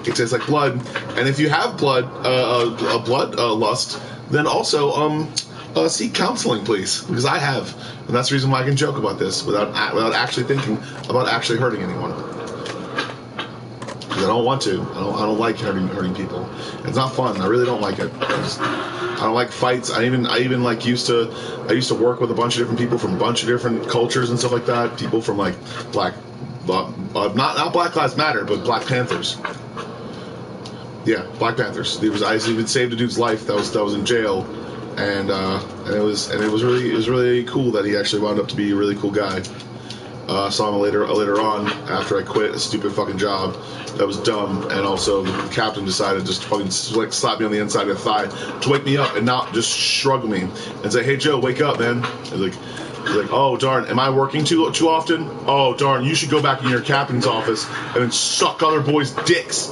It tastes like blood. And if you have blood lust, then also seek counseling, please, because I have, and that's the reason why I can joke about this without actually thinking about actually hurting anyone. Because I don't want to. I don't like hurting people. It's not fun. I really don't like it. I don't like fights. I even like used to work with a bunch of different people from a bunch of different cultures and stuff like that. People from like not Black Lives Matter, but Black Panthers. Yeah, Black Panthers. I even saved a dude's life that was in jail, and it was really cool that he actually wound up to be a really cool guy. Saw him later on after I quit a stupid fucking job that was dumb, and also the captain decided just to fucking like slap me on the inside of the thigh to wake me up and not just shrug me and say, "Hey Joe, wake up, man." He's like, "Oh darn, am I working too often? Oh darn, you should go back in your captain's office and then suck other boys' dicks."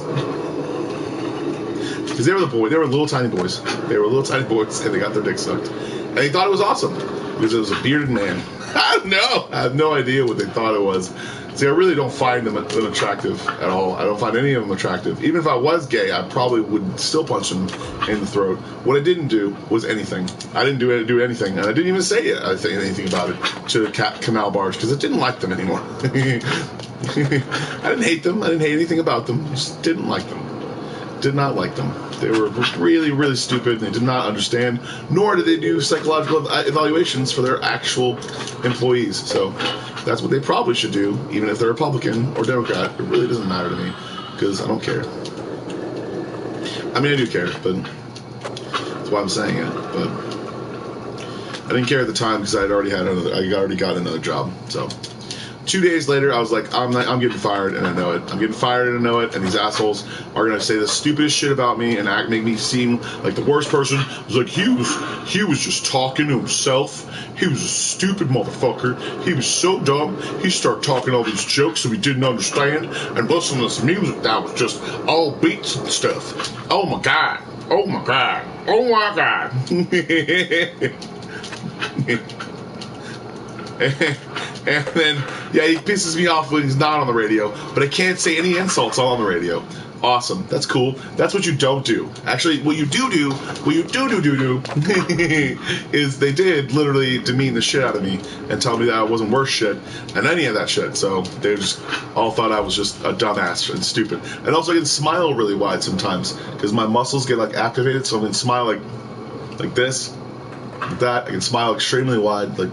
Because they were little tiny boys. They were little tiny boys, and they got their dicks sucked. And they thought it was awesome, because it was a bearded man. I don't know. I have no idea what they thought it was. See, I really don't find them attractive at all. I don't find any of them attractive. Even if I was gay, I probably would still punch them in the throat. What I didn't do was anything. I didn't do anything, and I didn't even say anything about it to Canal Barge, because I didn't like them anymore. I didn't hate them. I didn't hate anything about them. I just didn't like them. Did not like them. They were really, really stupid, and they did not understand, nor did they do psychological evaluations for their actual employees. So that's what they probably should do, even if they're Republican or Democrat. It really doesn't matter to me, because I don't care. I mean, I do care, but that's why I'm saying it. But I didn't care at the time, because I already got another job. So 2 days later, I was like, I'm getting fired, and I know it. I'm getting fired, and I know it. And these assholes are gonna say the stupidest shit about me and make me seem like the worst person. It was like he was just talking to himself. He was a stupid motherfucker. He was so dumb. He started talking all these jokes that we didn't understand, and listening to this music that was just all beats and stuff. Oh my god. Oh my god. Oh my god. And then, yeah, he pisses me off when he's not on the radio, but I can't say any insults on the radio. Awesome. That's cool. That's what you don't do. Actually, what you do is they did literally demean the shit out of me and tell me that I wasn't worth shit and any of that shit. So they just all thought I was just a dumbass and stupid. And also I can smile really wide sometimes because my muscles get like activated, so I can smile like this, like that. I can smile extremely wide, like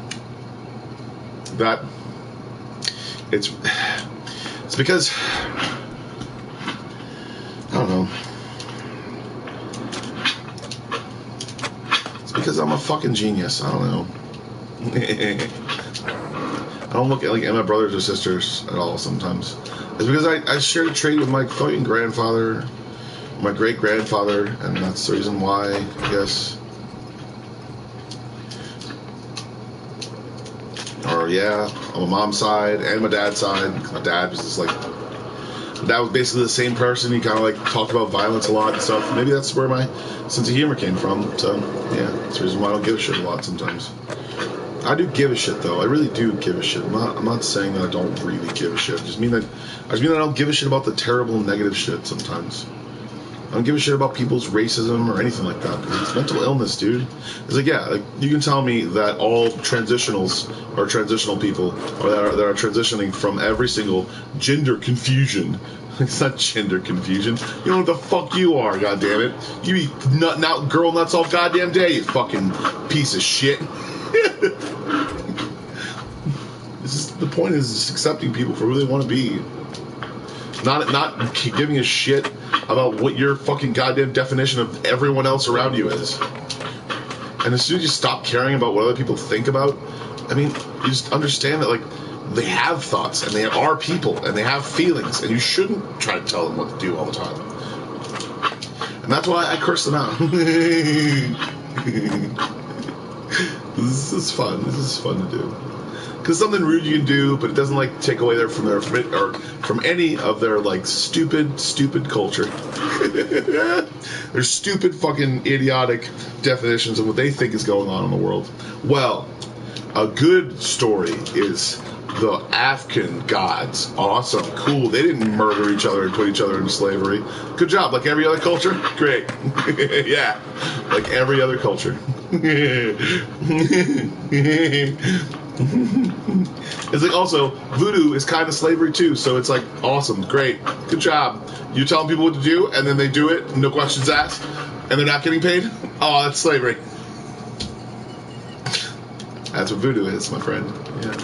that. It's because I don't know. It's because I'm a fucking genius. I don't know. I don't look at like my brothers or sisters at all sometimes. It's because I shared a trait with my fucking grandfather, my great grandfather, and that's the reason why, I guess. Or yeah, on my mom's side and my dad's side. My dad was just like, that was basically the same person. He kind of like talked about violence a lot and stuff. Maybe that's where my sense of humor came from. So yeah, that's the reason why I don't give a shit a lot sometimes. I do give a shit, though. I really do give a shit. I'm not saying that I don't really give a shit. I just mean that I don't give a shit about the terrible, negative shit sometimes. I don't give a shit about people's racism or anything like that. Because it's mental illness, dude. It's like, yeah, like, you can tell me that all transitionals or transitional people or that are transitioning from every single gender confusion. It's not gender confusion. You know what the fuck you are, goddammit. You eat girl nuts all goddamn day, you fucking piece of shit. The point is just accepting people for who they want to be. Not giving a shit about what your fucking goddamn definition of everyone else around you is. And as soon as you stop caring about what other people think about, I mean, you just understand that, like, they have thoughts, and they are people, and they have feelings, and you shouldn't try to tell them what to do all the time. And that's why I curse them out. This is fun. This is fun to do. Because something rude you can do, but it doesn't, like, take away from any of their, like, stupid culture. Their stupid fucking idiotic definitions of what they think is going on in the world. Well, a good story is the Afghan gods. Awesome. Cool. They didn't murder each other and put each other into slavery. Good job. Like every other culture? Great. Yeah. Like every other culture. It's like also voodoo is kind of slavery too, so it's like awesome, great, good job. You telling people what to do and then they do it, no questions asked, and they're not getting paid. Oh, that's slavery. That's what voodoo is, my friend. Yeah.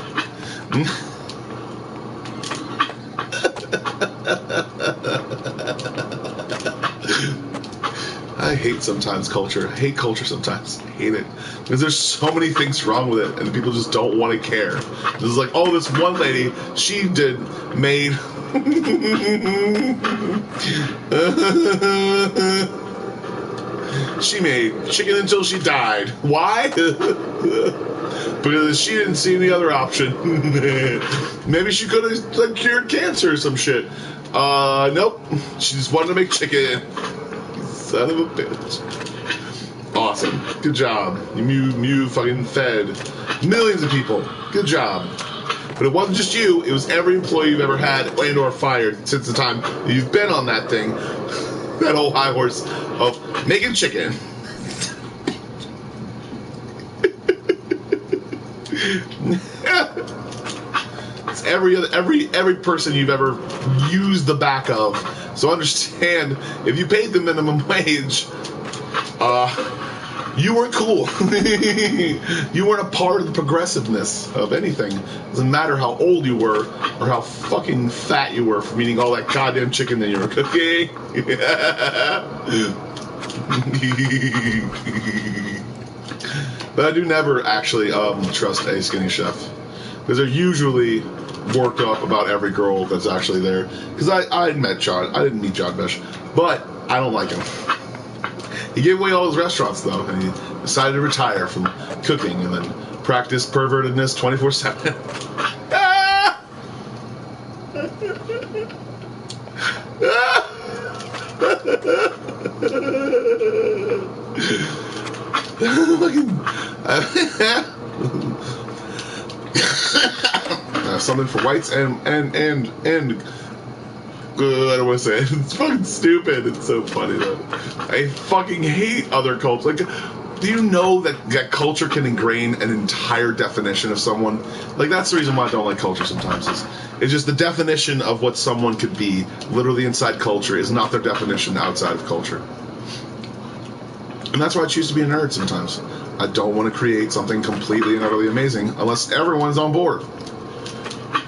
I hate sometimes culture. I hate culture sometimes. I hate it. Because there's so many things wrong with it, and people just don't want to care. This is like, oh, this one lady, she made... she made chicken until she died. Why? Because she didn't see any other option. Maybe she could have like, cured cancer or some shit. Nope. She just wanted to make chicken. Son of a bitch. Awesome. Good job. You fucking fed millions of people. Good job. But it wasn't just you. It was every employee you've ever had and or fired since the time you've been on that thing. That whole high horse of making chicken. It's every person you've ever used the back of. So understand, if you paid the minimum wage, you weren't cool. You weren't a part of the progressiveness of anything. Doesn't matter how old you were or how fucking fat you were from eating all that goddamn chicken that you were cooking. But I do never actually trust a skinny chef. Because they're usually worked up about every girl that's actually there. Because I didn't meet John Besh, but I don't like him. He gave away all his restaurants though, and he decided to retire from cooking and then practice pervertedness 24/7. Something for whites and I don't want to say it. It's fucking stupid. It's so funny though. I fucking hate other cultures. Like, do you know that culture can ingrain an entire definition of someone? Like, that's the reason why I don't like culture sometimes. It's just the definition of what someone could be, literally inside culture, is not their definition outside of culture. And that's why I choose to be a nerd sometimes. I don't want to create something completely and utterly amazing unless everyone's on board.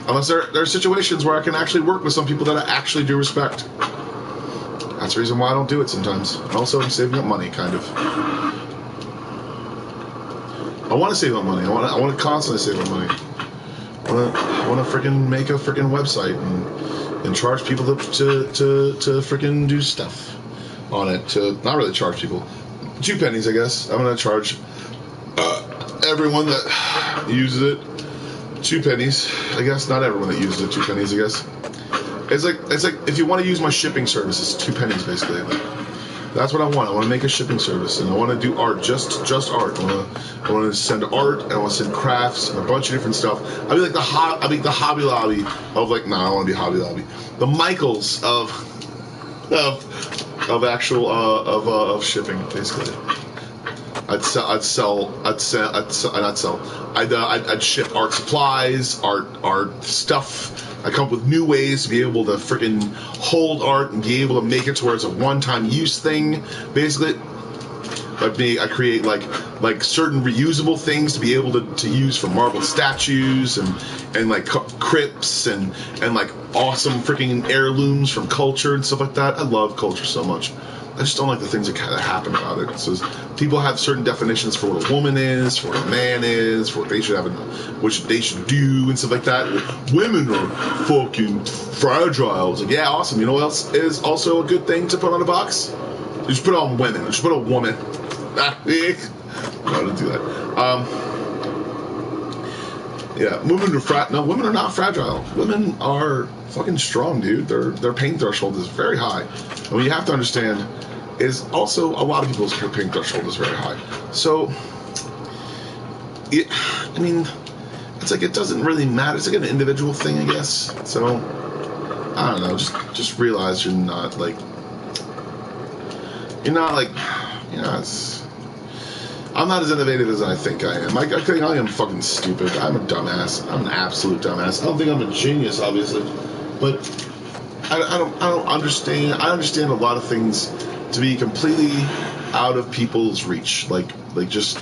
Unless there are situations where I can actually work with some people that I actually do respect. That's the reason why I don't do it sometimes. And also, I'm saving up money, kind of. I want to save up money. I want to constantly save up money. I want to freaking make a freaking website and charge people to freaking do stuff on it. To not really charge people. 2 pennies, I guess. I'm gonna charge everyone that uses it 2 pennies, I guess. Not everyone that uses it 2 pennies, I guess. It's like if you want to use my shipping service, it's 2 pennies basically. That's what I want. I want to make a shipping service, and I want to do art, just art. I want to send art, and I want to send crafts and a bunch of different stuff. I'll be like the Hobby Lobby of like. No, I don't want to be Hobby Lobby. The Michaels of shipping, basically. I'd ship art supplies, art stuff. I come up with new ways to be able to freaking hold art and be able to make it to where it's a one-time use thing. Basically, I create like certain reusable things to be able to use for marble statues and like crypts and like awesome freaking heirlooms from culture and stuff like that. I love culture so much. I just don't like the things that kind of happen about it. So people have certain definitions for what a woman is, for what a man is, for what they should have, what they should do, and stuff like that. Women are fucking fragile. It's like, yeah, awesome. You know what else is also a good thing to put on a box? You just put it on women. You just put a woman. No, don't do that. Yeah, women are not fragile. Women are fucking strong, dude. Their pain threshold is very high. And what you have to understand is also a lot of people's pain threshold is very high. So, it's like it doesn't really matter. It's like an individual thing, I guess. So, I don't know. Just realize you're not like, I'm not as innovative as I think I am. I think I am fucking stupid. I'm a dumbass. I'm an absolute dumbass. I don't think I'm a genius, obviously, but I don't understand. I understand a lot of things to be completely out of people's reach, like just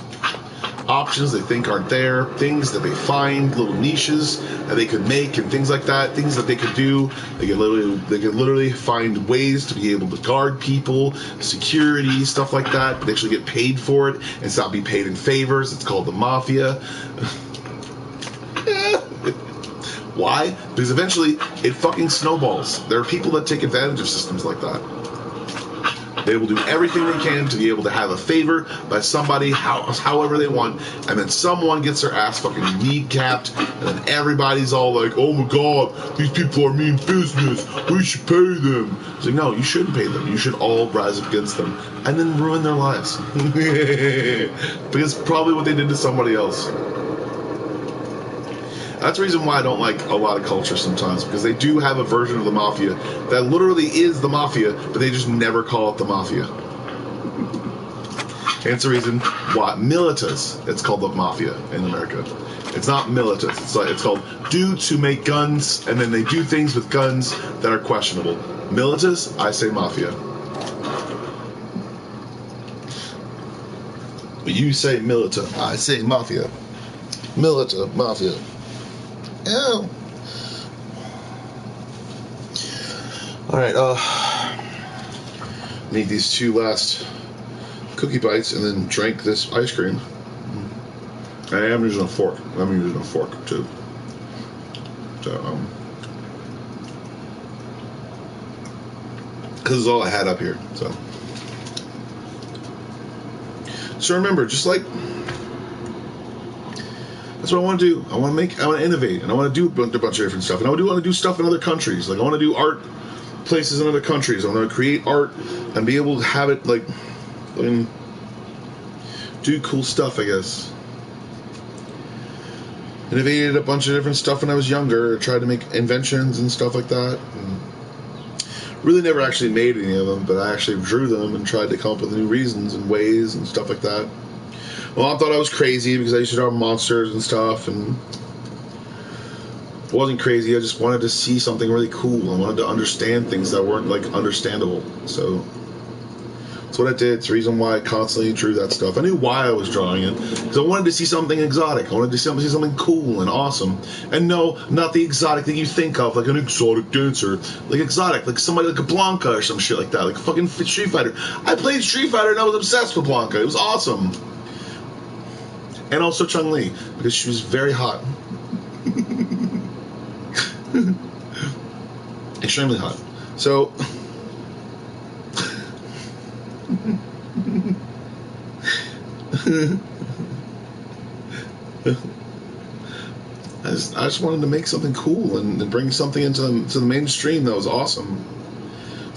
options they think aren't there, things that they find, little niches that they could make, and things like that, things that they could do. They could literally find ways to be able to guard people, security, stuff like that, but they actually get paid for it and not be paid in favors. It's called the mafia. Why? Because eventually it fucking snowballs. There are people that take advantage of systems like that. They will do everything they can to be able to have a favor by somebody, however they want, and then someone gets their ass fucking kneecapped, and then everybody's all like, "Oh my god, these people are mean business. We should pay them." It's like, no, you shouldn't pay them. You should all rise up against them and then ruin their lives because probably what they did to somebody else. That's the reason why I don't like a lot of culture sometimes, because they do have a version of the mafia that literally is the mafia, but they just never call it the mafia. And it's the reason why militas, it's called the mafia in America. It's not militas. It's called dudes who make guns, and then they do things with guns that are questionable. Militas, I say mafia. But you say milita, I say mafia. Milita, mafia. Yeah. Alright, need these two last cookie bites and then drink this ice cream. I am using a fork. I'm using a fork too. So, because it's all I had up here. So remember, just like, that's what I want to do. I want to innovate, and I want to do a bunch of different stuff. And I want to do stuff in other countries. Like, I want to do art places in other countries. I want to create art and be able to have it, like, do cool stuff, I guess. Innovated a bunch of different stuff when I was younger. I tried to make inventions and stuff like that. And really never actually made any of them, but I actually drew them and tried to come up with new reasons and ways and stuff like that. Well, I thought I was crazy because I used to draw monsters and stuff, and it wasn't crazy. I just wanted to see something really cool. I wanted to understand things that weren't, like, understandable. So that's what I did. It's the reason why I constantly drew that stuff. I knew why I was drawing it, because I wanted to see something exotic. I wanted to see something cool and awesome. And no, not the exotic that you think of, like an exotic dancer. Like exotic, like somebody like a Blanca or some shit like that, like a fucking Street Fighter. I played Street Fighter and I was obsessed with Blanca. It was awesome. And also Chun-Li, because she was very hot. Extremely hot. So, I just wanted to make something cool and bring something into the mainstream that was awesome.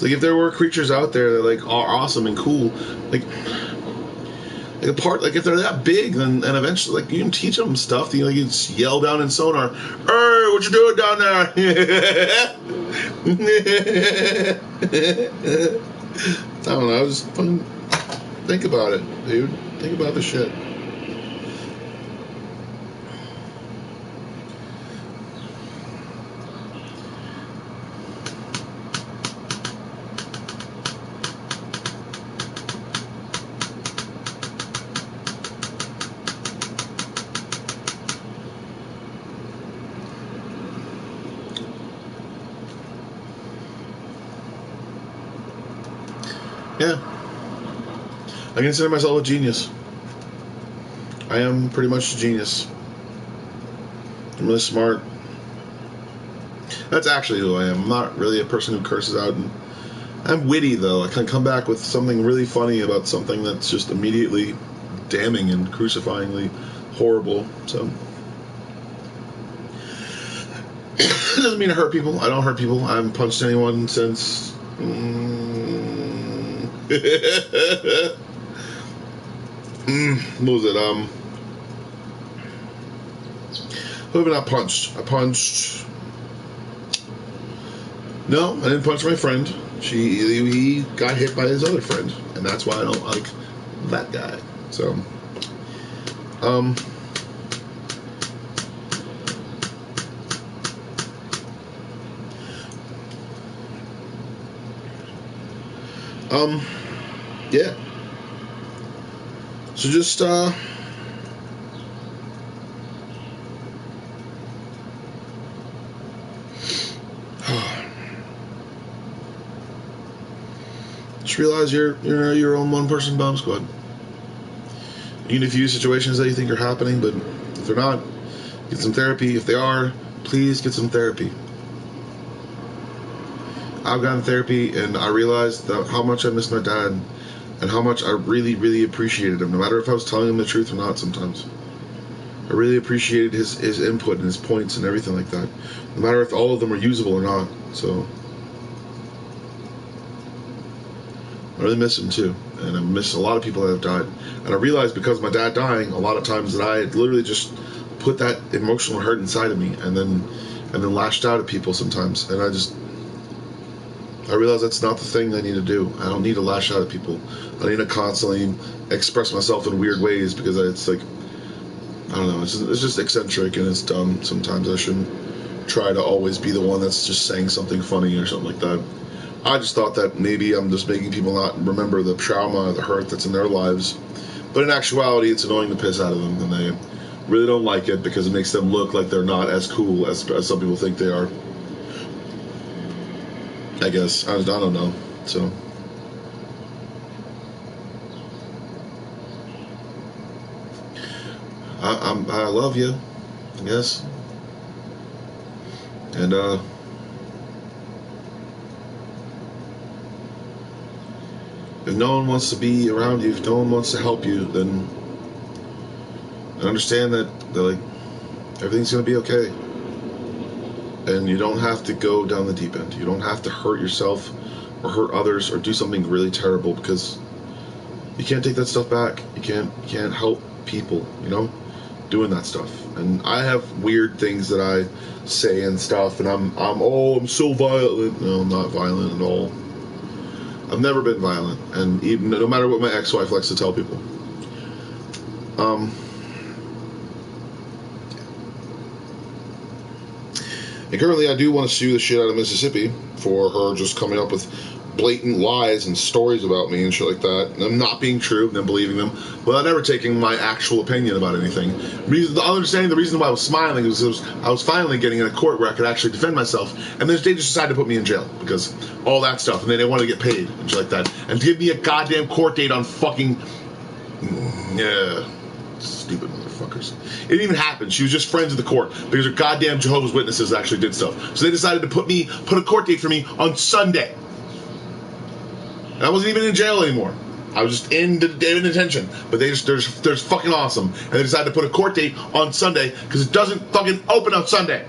It's like if there were creatures out there that like are awesome and cool, like a part, like if they're that big, then and eventually like you can teach them stuff. You know, you just yell down in sonar, "Hey, what you doing down there?" I don't know. Just fucking think about it, dude. Think about the shit. Yeah. I consider myself a genius. I am pretty much a genius. I'm really smart. That's actually who I am. I'm not really a person who curses out. And I'm witty, though. I can come back with something really funny about something that's just immediately damning and crucifyingly horrible. So it doesn't mean to hurt people. I don't hurt people. I haven't punched anyone since... what was it? Who have I not punched? I punched... No, I didn't punch my friend. He got hit by his other friend, and that's why I don't like that guy. So, yeah. So just, just realize you're your own one-person bomb squad. You can diffuse situations that you think are happening, but if they're not, get some therapy. If they are, please get some therapy. I've gotten therapy, and I realized that how much I miss my dad, and how much I really, really appreciated him, no matter if I was telling him the truth or not sometimes. I really appreciated his input and his points and everything like that, no matter if all of them were usable or not. So I really miss him too, and I miss a lot of people that have died. And I realized because of my dad dying, a lot of times that I had literally just put that emotional hurt inside of me, and then lashed out at people sometimes. And I realized that's not the thing I need to do. I don't need to lash out at people. I need to constantly express myself in weird ways because it's like, I don't know, it's just eccentric and it's dumb. Sometimes I shouldn't try to always be the one that's just saying something funny or something like that. I just thought that maybe I'm just making people not remember the trauma, the hurt that's in their lives. But in actuality, it's annoying the piss out of them, and they really don't like it because it makes them look like they're not as cool as some people think they are. I guess. I don't know. So. I love you, I guess. And, if no one wants to be around you, if no one wants to help you, then understand that like everything's gonna be okay. And you don't have to go down the deep end. You don't have to hurt yourself or hurt others or do something really terrible because you can't take that stuff back. You can't help people, doing that stuff. And I have weird things that I say and stuff, and I'm so violent. No, I'm not violent at all. I've never been violent, and even no matter what my ex-wife likes to tell people. And currently I do want to sue the shit out of Mississippi for her just coming up with blatant lies and stories about me and shit like that, and them not being true, and them believing them, without ever taking my actual opinion about anything. Understanding the reason why I was smiling is because I was finally getting in a court where I could actually defend myself, and then they just decided to put me in jail because all that stuff, and then they wanted to get paid and shit like that, and give me a goddamn court date on fucking... Yeah... Stupid motherfuckers. It didn't even happen. She was just friends with the court because her goddamn Jehovah's Witnesses actually did stuff. So they decided to put a court date for me on Sunday. And I wasn't even in jail anymore. I was just in detention. But they're just fucking awesome. And they decided to put a court date on Sunday because it doesn't fucking open on Sunday.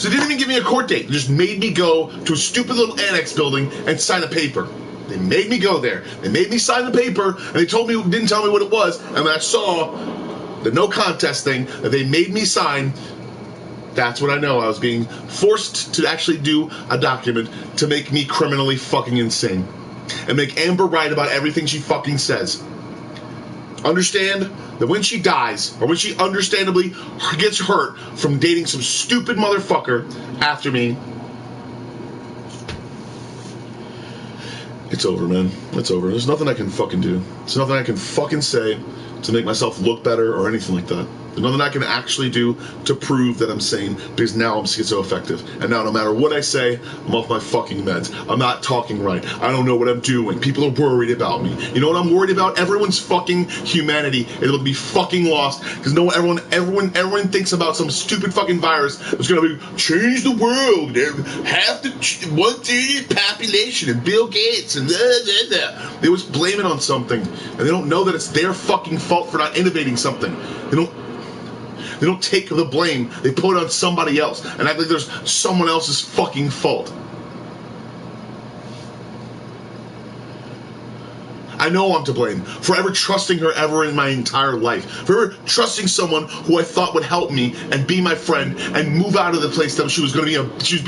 So they didn't even give me a court date. They just made me go to a stupid little annex building and sign a paper. They made me go there. They made me sign the paper, and they didn't tell me what it was. And when I saw the no contest thing that they made me sign, that's when I know I was being forced to actually do a document to make me criminally fucking insane. And make Amber right about everything she fucking says. Understand that when she dies, or when she understandably gets hurt from dating some stupid motherfucker after me, it's over, man. It's over. There's nothing I can fucking do. There's nothing I can fucking say to make myself look better or anything like that. There's nothing I can actually do to prove that I'm sane, because now I'm schizoaffective. And now no matter what I say, I'm off my fucking meds. I'm not talking right. I don't know what I'm doing. People are worried about me. You know what I'm worried about? Everyone's fucking humanity is going to be fucking lost, because everyone thinks about some stupid fucking virus that's going to change the world. Half the 1/3 population and Bill Gates and blah, blah, blah. They always blame it on something, and they don't know that it's their fucking fault for not innovating something. They don't take the blame. They put it on somebody else and act like there's someone else's fucking fault. I know I'm to blame for ever trusting her ever in my entire life. For ever trusting someone who I thought would help me and be my friend and move out of the place that she was being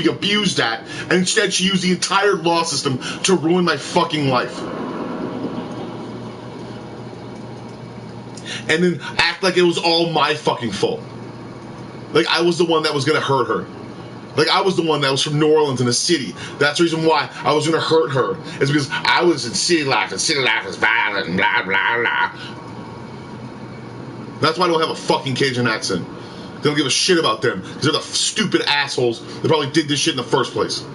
abused at, and instead she used the entire law system to ruin my fucking life. And then act like it was all my fucking fault. Like I was the one that was gonna hurt her. Like I was the one that was from New Orleans in a city. That's the reason why I was gonna hurt her. It's because I was in city life, and city life is violent and blah blah blah. That's why I don't have a fucking Cajun accent. They don't give a shit about them, because they're the stupid assholes that probably did this shit in the first place.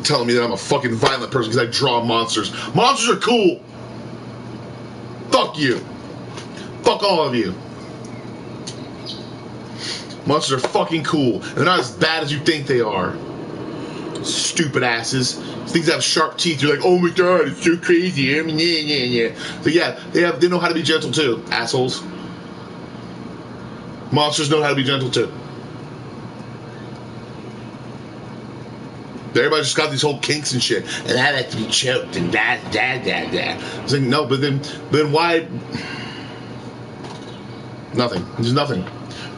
Telling me that I'm a fucking violent person because I draw monsters. Monsters are cool. Fuck you. Fuck all of you. Monsters are fucking cool. And they're not as bad as you think they are. Stupid asses. Things that have sharp teeth. You're like, oh my god, it's so crazy. So yeah, they know how to be gentle too, assholes. Monsters know how to be gentle too. Everybody just got these whole kinks and shit. And I like to be choked and da. It's like, no, but then why? Nothing. There's nothing.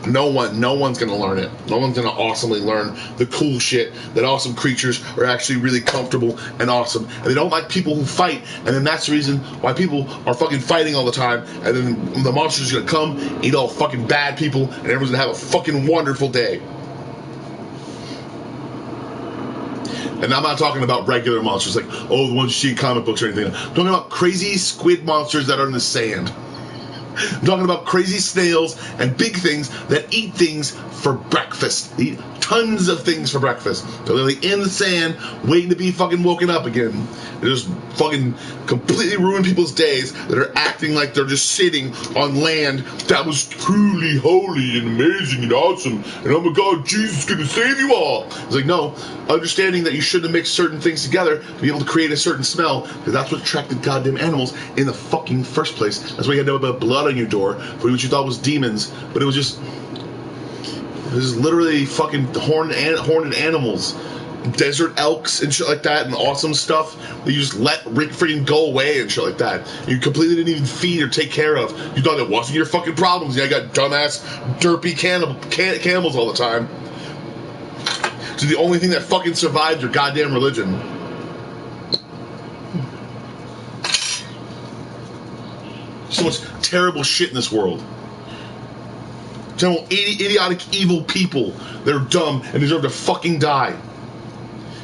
No one's gonna learn it. No one's gonna awesomely learn the cool shit that awesome creatures are actually really comfortable and awesome. And they don't like people who fight, and then that's the reason why people are fucking fighting all the time, and then the monster's gonna come, eat all fucking bad people, and everyone's gonna have a fucking wonderful day. And I'm not talking about regular monsters like, oh, the ones you see in comic books or anything. I'm talking about crazy squid monsters that are in the sand. I'm talking about crazy snails and big things that eat things for breakfast. They eat tons of things for breakfast. They're literally in the sand, waiting to be fucking woken up again. They just fucking completely ruin people's days that are acting like they're just sitting on land that was truly holy and amazing and awesome. And oh my god, Jesus is gonna save you all. It's like, no, understanding that you shouldn't mix certain things together to be able to create a certain smell, because that's what attracted goddamn animals in the fucking first place. That's why you had to know about blood on your door for what you thought was demons, but it was just literally fucking horned animals, desert elks and shit like that, and awesome stuff that you just let freaking go away and shit like that. You completely didn't even feed or take care of. You thought it wasn't your fucking problems. Yeah, I got dumbass, derpy camels all the time. So the only thing that fucking survived your goddamn religion. So much terrible shit in this world. General idiotic, evil people that are dumb and deserve to fucking die.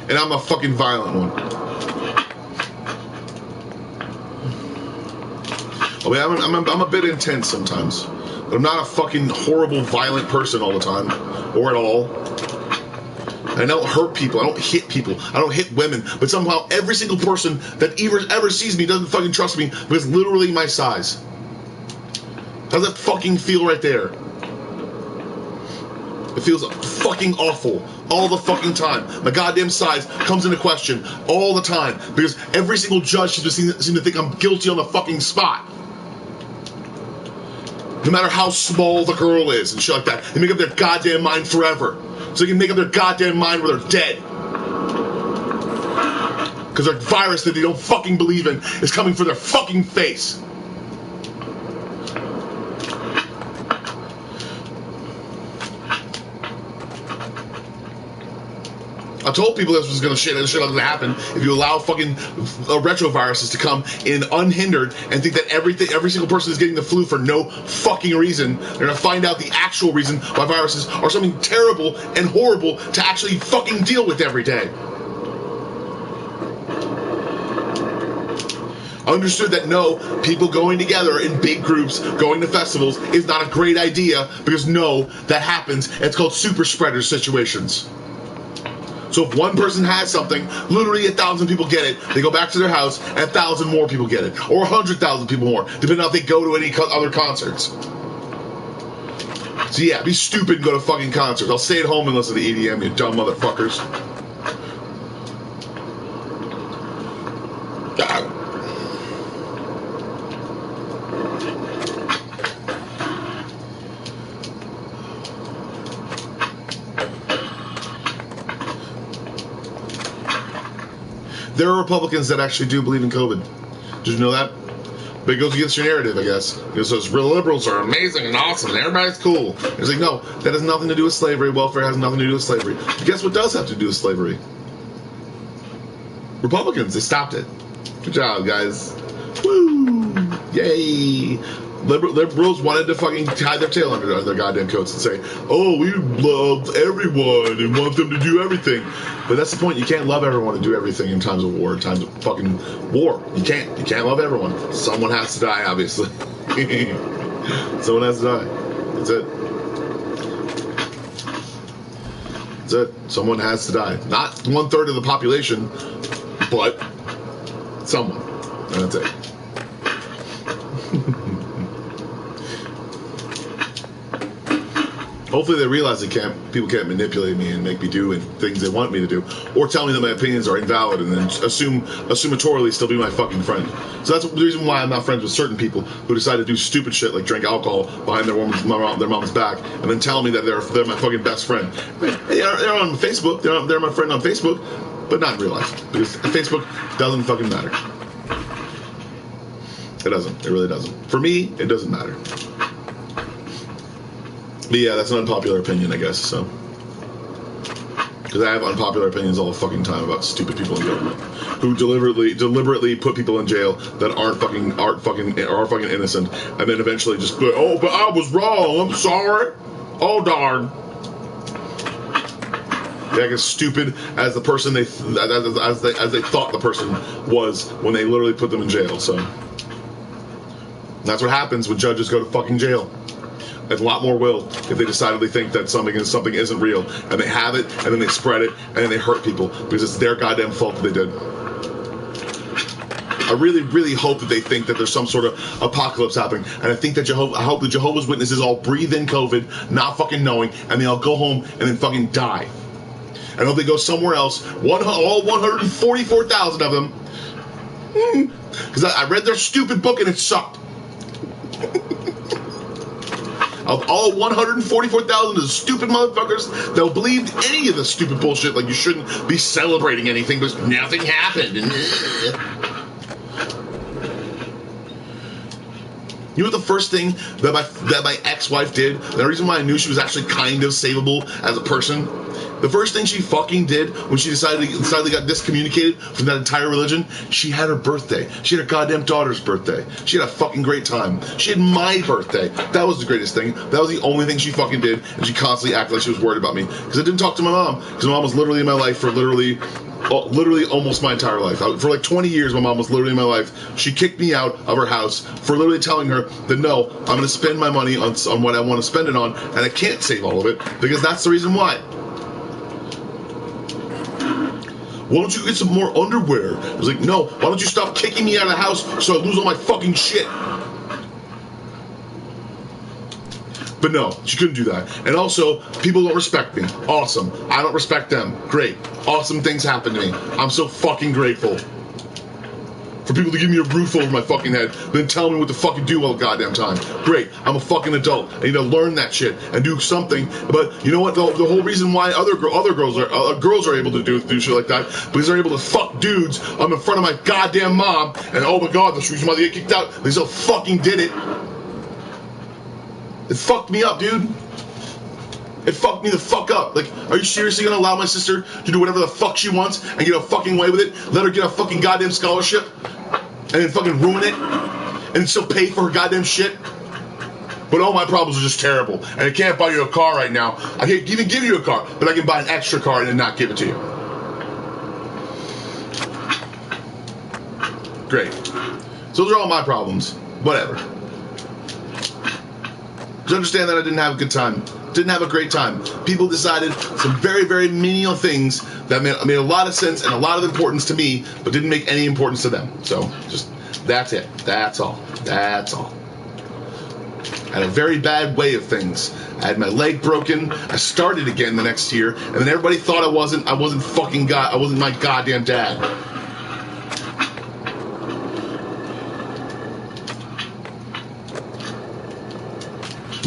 And I'm a fucking violent one. I mean, I'm a bit intense sometimes, but I'm not a fucking horrible, violent person all the time, or at all. I don't hurt people. I don't hit people. I don't hit women. But somehow every single person that ever sees me doesn't fucking trust me because literally my size. How's that fucking feel right there? It feels fucking awful all the fucking time. My goddamn size comes into question all the time because every single judge seems to think I'm guilty on the fucking spot. No matter how small the girl is and shit like that, they make up their goddamn mind forever. so they can make up their goddamn mind where they're dead. Because their virus that they don't fucking believe in is coming for their fucking face. I told people this was gonna shit happen if you allow fucking retroviruses to come in unhindered and think that every single person is getting the flu for no fucking reason. They're gonna find out the actual reason why viruses are something terrible and horrible to actually fucking deal with every day. Understood that no, people going together in big groups, going to festivals is not a great idea because no, that happens. It's called super spreader situations. So if one person has something, literally 1,000 people get it. They go back to their house, and 1,000 more people get it, or 100,000 people more, depending on if they go to any other concerts. So yeah, be stupid and go to fucking concerts. I'll stay at home and listen to EDM, you dumb motherfuckers. There are Republicans that actually do believe in COVID. Did you know that? But it goes against your narrative, I guess. It says real liberals are amazing and awesome and everybody's cool. It's like, no, that has nothing to do with slavery. Welfare has nothing to do with slavery. But guess what does have to do with slavery? Republicans, they stopped it. Good job, guys. Woo! Yay! Liberals wanted to fucking tie their tail under their goddamn coats and say, oh, we love everyone and want them to do everything. But that's the point. You can't love everyone and do everything in times of war, in times of fucking war. You can't. You can't love everyone. Someone has to die, obviously. Someone has to die. That's it. That's it. Someone has to die. Not 1/3 of the population, but someone. And that's it. Hopefully they realize people can't manipulate me and make me do things they want me to do, or tell me that my opinions are invalid and then assumatorily still be my fucking friend. So that's the reason why I'm not friends with certain people who decide to do stupid shit like drink alcohol behind their mom's back and then tell me that they're my fucking best friend. They're on Facebook. They're my friend on Facebook, but not in real life because Facebook doesn't fucking matter. It doesn't. It really doesn't. For me, it doesn't matter. But yeah, that's an unpopular opinion, I guess, so. Because I have unpopular opinions all the fucking time about stupid people in government who deliberately put people in jail that are fucking innocent, and then eventually just go, oh, but I was wrong, I'm sorry. Oh, darn. Yeah, as stupid as the person as they thought the person was when they literally put them in jail, so. That's what happens when judges go to fucking jail. And a lot more will if they decidedly think that something isn't real, and they have it, and then they spread it, and then they hurt people because it's their goddamn fault that they did. I really, really hope that they think that there's some sort of apocalypse happening, and I think that I hope the Jehovah's Witnesses all breathe in COVID, not fucking knowing, and they all go home and then fucking die. I hope they go somewhere else. All 144,000 of them, because I read their stupid book and it sucked. Of all 144,000 of the stupid motherfuckers that'll believe any of the stupid bullshit, like you shouldn't be celebrating anything because nothing happened. You know what the first thing that my ex-wife did? The reason why I knew she was actually kind of savable as a person? The first thing she fucking did when she decided got discommunicated from that entire religion, she had her birthday. She had her goddamn daughter's birthday. She had a fucking great time. She had my birthday. That was the greatest thing. That was the only thing she fucking did, and she constantly acted like she was worried about me. Because I didn't talk to my mom, because my mom was literally in my life for literally almost my entire life. For like 20 years, my mom was literally in my life. She kicked me out of her house for literally telling her that no, I'm going to spend my money on what I want to spend it on, and I can't save all of it, because that's the reason why. Why don't you get some more underwear? I was like, no, why don't you stop kicking me out of the house so I lose all my fucking shit? But no, she couldn't do that. And also, people don't respect me. Awesome. I don't respect them. Great. Awesome things happen to me. I'm so fucking grateful. for people to give me a roof over my fucking head, then tell me what to fucking do all the goddamn time. Great, I'm a fucking adult. I need to learn that shit and do something. But you know what? The whole reason why other girls are able to do shit like that, because they're able to fuck dudes in front of my goddamn mom, and oh my god, the reason why they get kicked out, they still fucking did it. It fucked me up, dude. It fucked me the fuck up. Like, are you seriously gonna allow my sister to do whatever the fuck she wants and get a fucking way with it? Let her get a fucking goddamn scholarship and then fucking ruin it and still pay for her goddamn shit? But all my problems are just terrible. And I can't buy you a car right now. I can't even give you a car, but I can buy an extra car and then not give it to you. Great. So those are all my problems. Whatever. Just understand that I didn't have a good time. Didn't have a great time. People decided some very, very menial things that made a lot of sense and a lot of importance to me, but didn't make any importance to them. So, just, that's it. That's all. That's all. I had a very bad way of things. I had my leg broken. I started again the next year, and then everybody thought I wasn't my goddamn dad.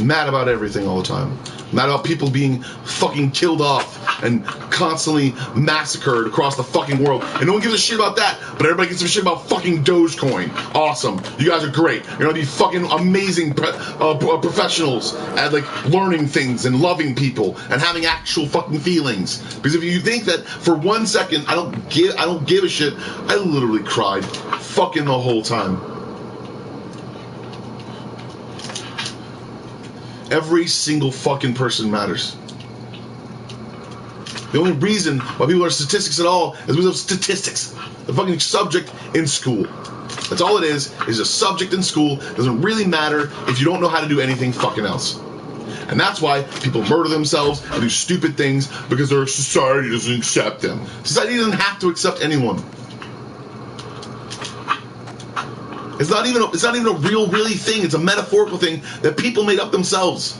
Mad about everything all the time. Mad about people being fucking killed off and constantly massacred across the fucking world. And no one gives a shit about that, but everybody gives a shit about fucking Dogecoin. Awesome. You guys are great. You're gonna be fucking amazing professionals at like learning things and loving people and having actual fucking feelings. Because if you think that for 1 second I don't give a shit, I literally cried fucking the whole time. Every single fucking person matters. The only reason why people are statistics at all is because of statistics. The fucking subject in school. That's all it is a subject in school. It doesn't really matter if you don't know how to do anything fucking else. And that's why people murder themselves and do stupid things, because their society doesn't accept them. Society doesn't have to accept anyone. It's not even a really thing. It's a metaphorical thing that people made up themselves.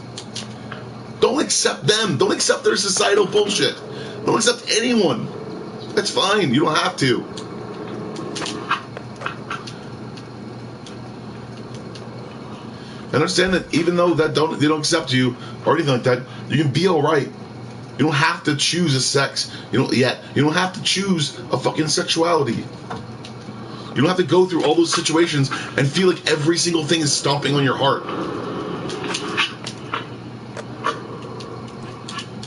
Don't accept them. Don't accept their societal bullshit. Don't accept anyone. That's fine. You don't have to. And understand that even though they don't accept you or anything like that, you can be all right. You don't have to choose a sex. You don't have to choose a fucking sexuality. You don't have to go through all those situations and feel like every single thing is stomping on your heart.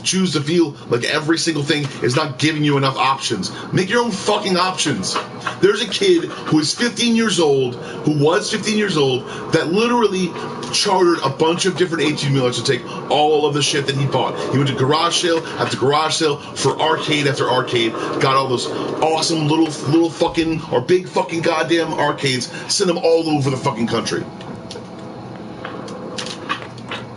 Choose to feel like every single thing is not giving you enough options. Make your own fucking options. There's a kid who was 15 years old, that literally chartered a bunch of different 18-wheelers to take all of the shit that he bought. He went to garage sale after garage sale for arcade after arcade, got all those awesome little fucking or big fucking goddamn arcades, sent them all over the fucking country.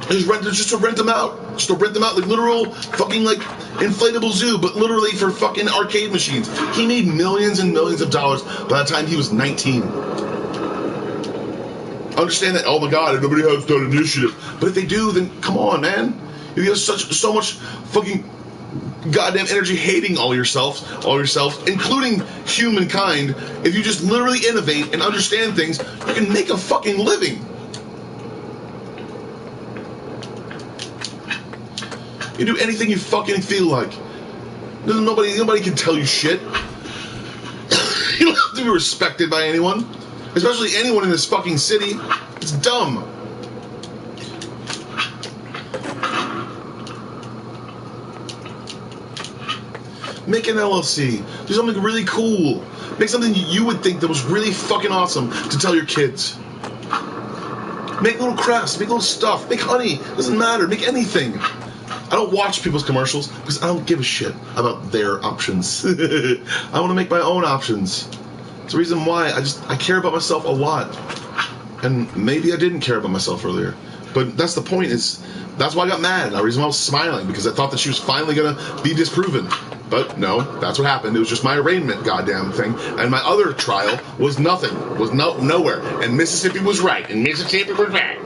Just to rent them out. Just to rent them out like literal fucking like inflatable zoo, but literally for fucking arcade machines. He made millions and millions of dollars by the time he was 19. Understand that, oh my god, nobody has that initiative. But if they do, then come on, man. You have so much fucking goddamn energy hating all yourselves, including humankind. If you just literally innovate and understand things, you can make a fucking living. You do anything you fucking feel like. Nobody can tell you shit. You don't have to be respected by anyone. Especially anyone in this fucking city. It's dumb. Make an LLC. Do something really cool. Make something you would think that was really fucking awesome to tell your kids. Make little crafts. Make little stuff. Make honey. Doesn't matter. Make anything. I don't watch people's commercials because I don't give a shit about their options. I want to make my own options. It's the reason why I care about myself a lot. And maybe I didn't care about myself earlier. But that's the point. That's why I got mad. The reason why I was smiling, because I thought that she was finally going to be disproven. But no, that's what happened. It was just my arraignment goddamn thing. And my other trial was nothing. Was nowhere. And Mississippi was right. And Mississippi was right.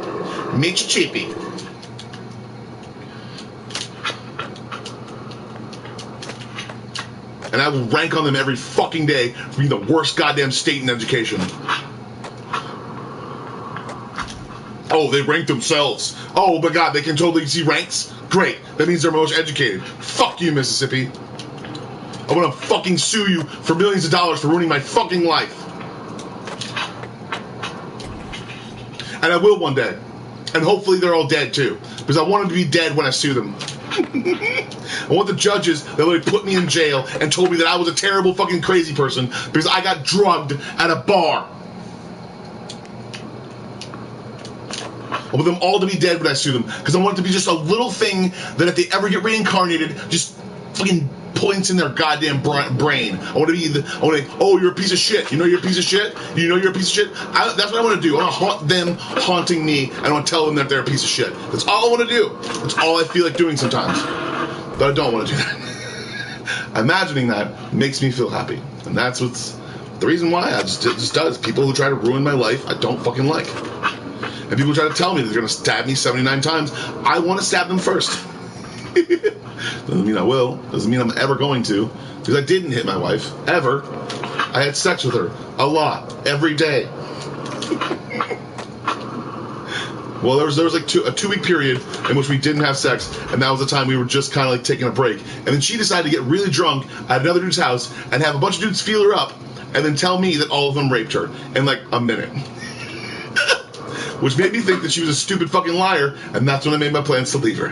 Mississippi. And I will rank on them every fucking day for being the worst goddamn state in education. Oh, they rank themselves. Oh my god, they can totally see ranks? Great. That means they're most educated. Fuck you, Mississippi. I want to fucking sue you for millions of dollars for ruining my fucking life. And I will one day. And hopefully they're all dead too. Because I want them to be dead when I sue them. I want the judges that would put me in jail and told me that I was a terrible fucking crazy person because I got drugged at a bar. I want them all to be dead when I sue them because I want it to be just a little thing that if they ever get reincarnated, just fucking points in their goddamn brain. I want to be oh, you're a piece of shit. You know you're a piece of shit? You know you're a piece of shit? That's what I want to do. I want to haunt them haunting me, and I want to tell them that they're a piece of shit. That's all I want to do. That's all I feel like doing sometimes. But I don't want to do that. Imagining that makes me feel happy. And that's what's the reason why it just does. People who try to ruin my life, I don't fucking like. And people try to tell me that they're going to stab me 79 times. I want to stab them first. Doesn't mean I will. Doesn't mean I'm ever going to. Because I didn't hit my wife. Ever. I had sex with her. A lot. Every day. Well, there was like a 2-week period in which we didn't have sex. And that was the time we were just kind of like taking a break. And then she decided to get really drunk at another dude's house and have a bunch of dudes feel her up. And then tell me that all of them raped her in like a minute. Which made me think that she was a stupid fucking liar, and that's when I made my plans to leave her.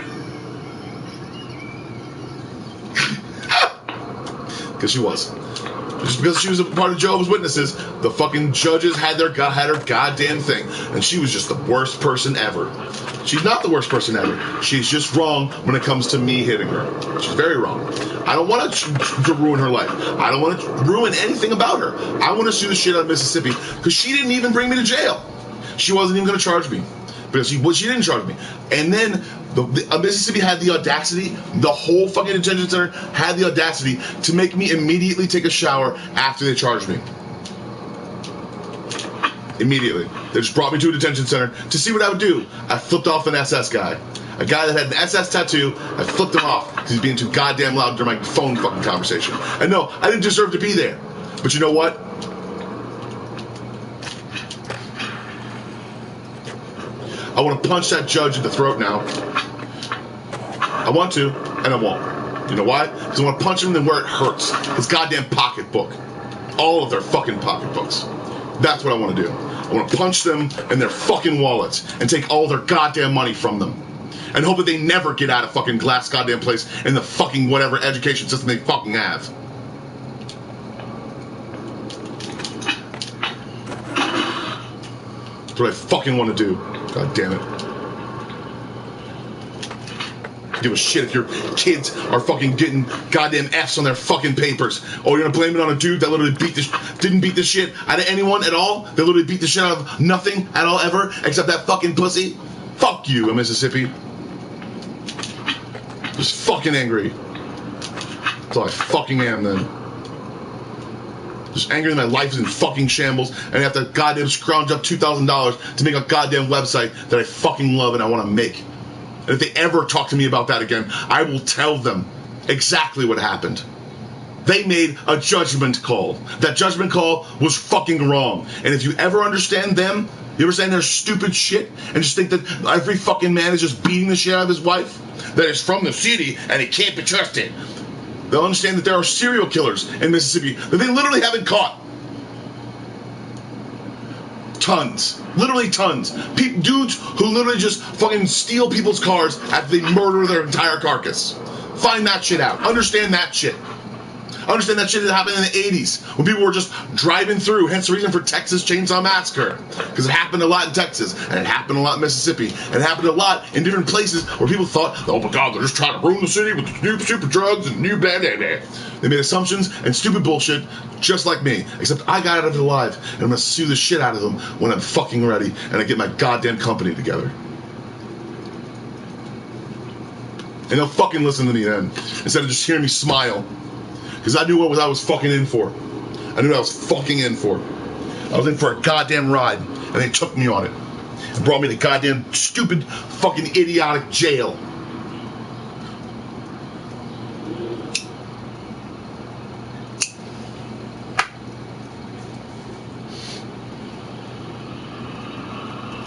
Because she was. Just because she was a part of Jehovah's Witnesses, the fucking judges had her goddamn thing. And she was just the worst person ever. She's not the worst person ever. She's just wrong when it comes to me hitting her. She's very wrong. I don't want to ruin her life. I don't want to ruin anything about her. I want to sue the shit out of Mississippi because she didn't even bring me to jail. She wasn't even going to charge me because she didn't charge me. And then Mississippi had the audacity, the whole fucking detention center had the audacity to make me immediately take a shower after they charged me. Immediately. They just brought me to a detention center to see what I would do. I flipped off an SS guy. A guy that had an SS tattoo, I flipped him off because he's being too goddamn loud during my phone fucking conversation. And no, I didn't deserve to be there. But you know what? I want to punch that judge in the throat now. I want to, and I won't. You know why? Because I want to punch him in where it hurts. His goddamn pocketbook. All of their fucking pocketbooks. That's what I want to do. I want to punch them in their fucking wallets and take all their goddamn money from them. And hope that they never get out of fucking glass goddamn place in the fucking whatever education system they fucking have. That's what I fucking want to do. God damn it. Give a shit if your kids are fucking getting goddamn F's on their fucking papers. Oh, you're gonna blame it on a dude that literally didn't beat the shit out of anyone at all? That literally beat the shit out of nothing at all ever except that fucking pussy? Fuck you, Mississippi. Just fucking angry. That's all I fucking am then. Just angry that my life is in fucking shambles and I have to goddamn scrounge up $2,000 to make a goddamn website that I fucking love and I want to make. And if they ever talk to me about that again, I will tell them exactly what happened. They made a judgment call. That judgment call was fucking wrong. And if you ever understand them, you ever saying their stupid shit and just think that every fucking man is just beating the shit out of his wife, that is from the city and he can't be trusted. They'll understand that there are serial killers in Mississippi that they literally haven't caught. Tons. Literally tons. Dudes who literally just fucking steal people's cars after they murder their entire carcass. Find that shit out. Understand that shit. Understand that shit that happened in the 80s when people were just driving through, hence the reason for Texas Chainsaw Massacre. Because it happened a lot in Texas, and it happened a lot in Mississippi, and it happened a lot in different places where people thought, oh my god, they're just trying to ruin the city with new super drugs and new blah, blah, blah. They made assumptions and stupid bullshit just like me, except I got out of it alive, and I'm going to sue the shit out of them when I'm fucking ready, and I get my goddamn company together. And they'll fucking listen to me then, instead of just hearing me smile. Because I knew what I was fucking in for. I knew what I was fucking in for. I was in for a goddamn ride, and they took me on it. And brought me to goddamn stupid, fucking idiotic jail.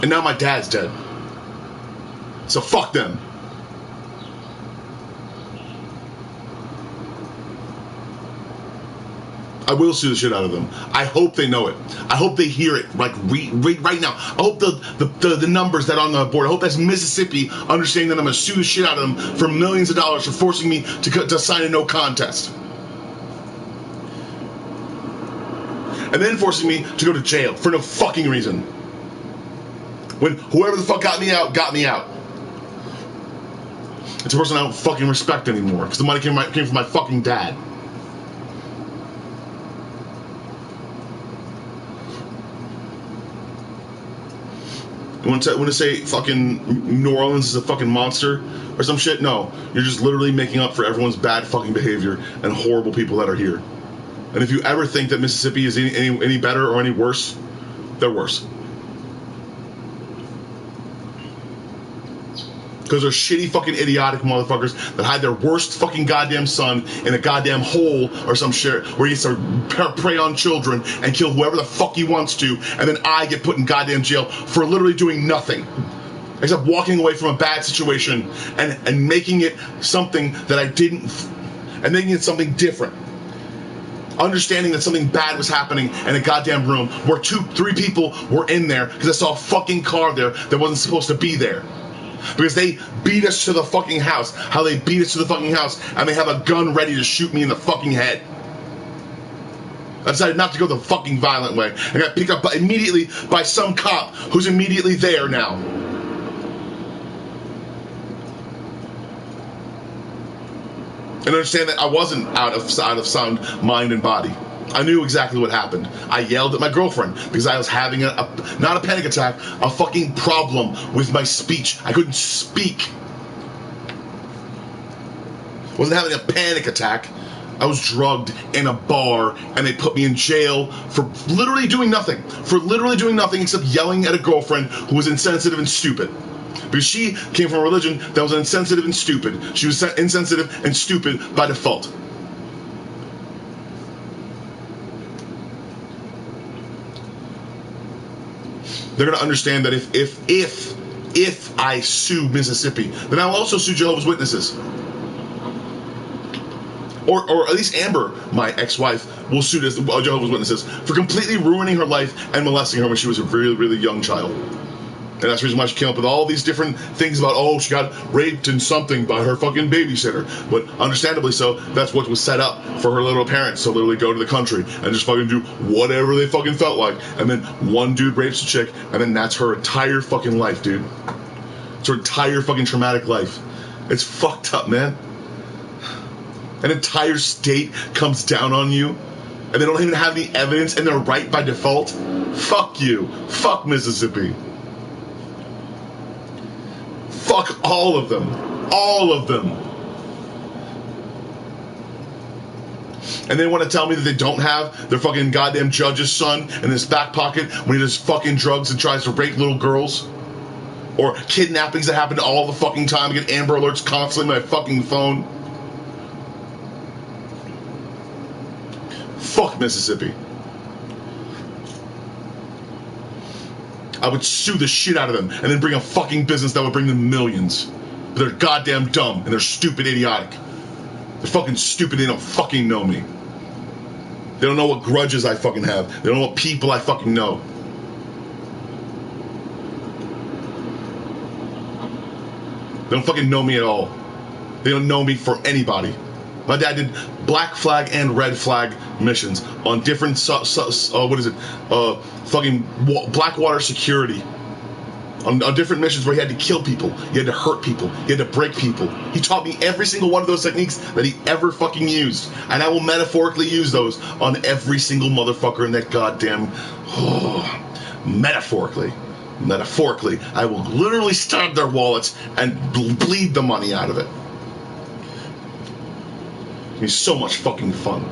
And now my dad's dead. So fuck them. I will sue the shit out of them. I hope they know it. I hope they hear it, like right now. I hope the numbers that are on the board, I hope that's Mississippi understanding that I'm going to sue the shit out of them for millions of dollars for forcing me to sign a no contest. And then forcing me to go to jail for no fucking reason. When whoever the fuck got me out, got me out. It's a person I don't fucking respect anymore because the money came from my fucking dad. You want to say fucking New Orleans is a fucking monster or some shit? No, you're just literally making up for everyone's bad fucking behavior and horrible people that are here. And if you ever think that Mississippi is any better or any worse, they're worse. Because they're shitty fucking idiotic motherfuckers that hide their worst fucking goddamn son in a goddamn hole or some shit where he gets to prey on children and kill whoever the fuck he wants to, and then I get put in goddamn jail for literally doing nothing except walking away from a bad situation and making it something that I didn't, and making it something different. Understanding that something bad was happening in a goddamn room where 2-3 people were in there because I saw a fucking car there that wasn't supposed to be there. Because they beat us to the fucking house. How they beat us to the fucking house and they have a gun ready to shoot me in the fucking head. I decided not to go the fucking violent way. I got picked up immediately by some cop who's immediately there now. And understand that I wasn't out of sound mind and body. I knew exactly what happened. I yelled at my girlfriend because I was having not a panic attack, a fucking problem with my speech. I couldn't speak. I wasn't having a panic attack. I was drugged in a bar and they put me in jail for literally doing nothing. For literally doing nothing except yelling at a girlfriend who was insensitive and stupid. Because she came from a religion that was insensitive and stupid. She was insensitive and stupid by default. They're going to understand that if I sue Mississippi, then I'll also sue Jehovah's Witnesses. Or at least Amber, my ex-wife, will sue Jehovah's Witnesses for completely ruining her life and molesting her when she was a really, really young child. And that's the reason why she came up with all these different things about, oh, she got raped and something by her fucking babysitter. But understandably so, that's what was set up for her little parents to literally go to the country and just fucking do whatever they fucking felt like. And then one dude rapes a chick, and then that's her entire fucking life, dude. It's her entire fucking traumatic life. It's fucked up, man. An entire state comes down on you, and they don't even have any evidence, and they're right by default. Fuck you. Fuck Mississippi. Fuck all of them. All of them. And they want to tell me that they don't have their fucking goddamn judge's son in his back pocket when he does fucking drugs and tries to rape little girls? Or kidnappings that happen all the fucking time. I get Amber Alerts constantly on my fucking phone. Fuck Mississippi. I would sue the shit out of them and then bring a fucking business that would bring them millions. But they're goddamn dumb and they're stupid idiotic. They're fucking stupid. They don't fucking know me. They don't know what grudges I fucking have. They don't know what people I fucking know. They don't fucking know me at all. They don't know me for anybody. My dad did black flag and red flag missions on different, fucking Blackwater security. On different missions where he had to kill people, he had to hurt people, he had to break people. He taught me every single one of those techniques that he ever fucking used. And I will metaphorically use those on every single motherfucker in that goddamn... metaphorically, I will literally stab their wallets and bleed the money out of it. It's so much fucking fun.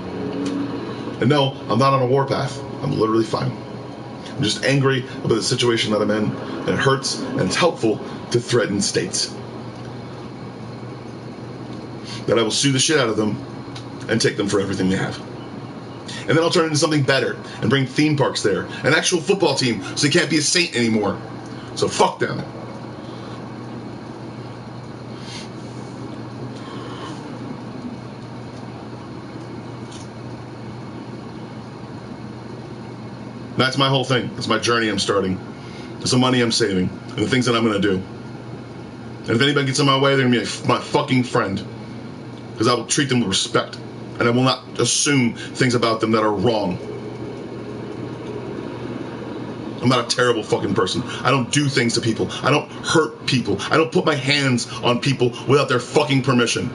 And no, I'm not on a warpath. I'm literally fine. I'm just angry about the situation that I'm in, and it hurts, and it's helpful to threaten states. That I will sue the shit out of them and take them for everything they have. And then I'll turn it into something better and bring theme parks there, an actual football team, so they can't be a saint anymore. So fuck them. That's my whole thing. That's my journey I'm starting. It's the money I'm saving and the things that I'm going to do. And if anybody gets in my way, they're going to be my fucking friend. Because I will treat them with respect. And I will not assume things about them that are wrong. I'm not a terrible fucking person. I don't do things to people. I don't hurt people. I don't put my hands on people without their fucking permission.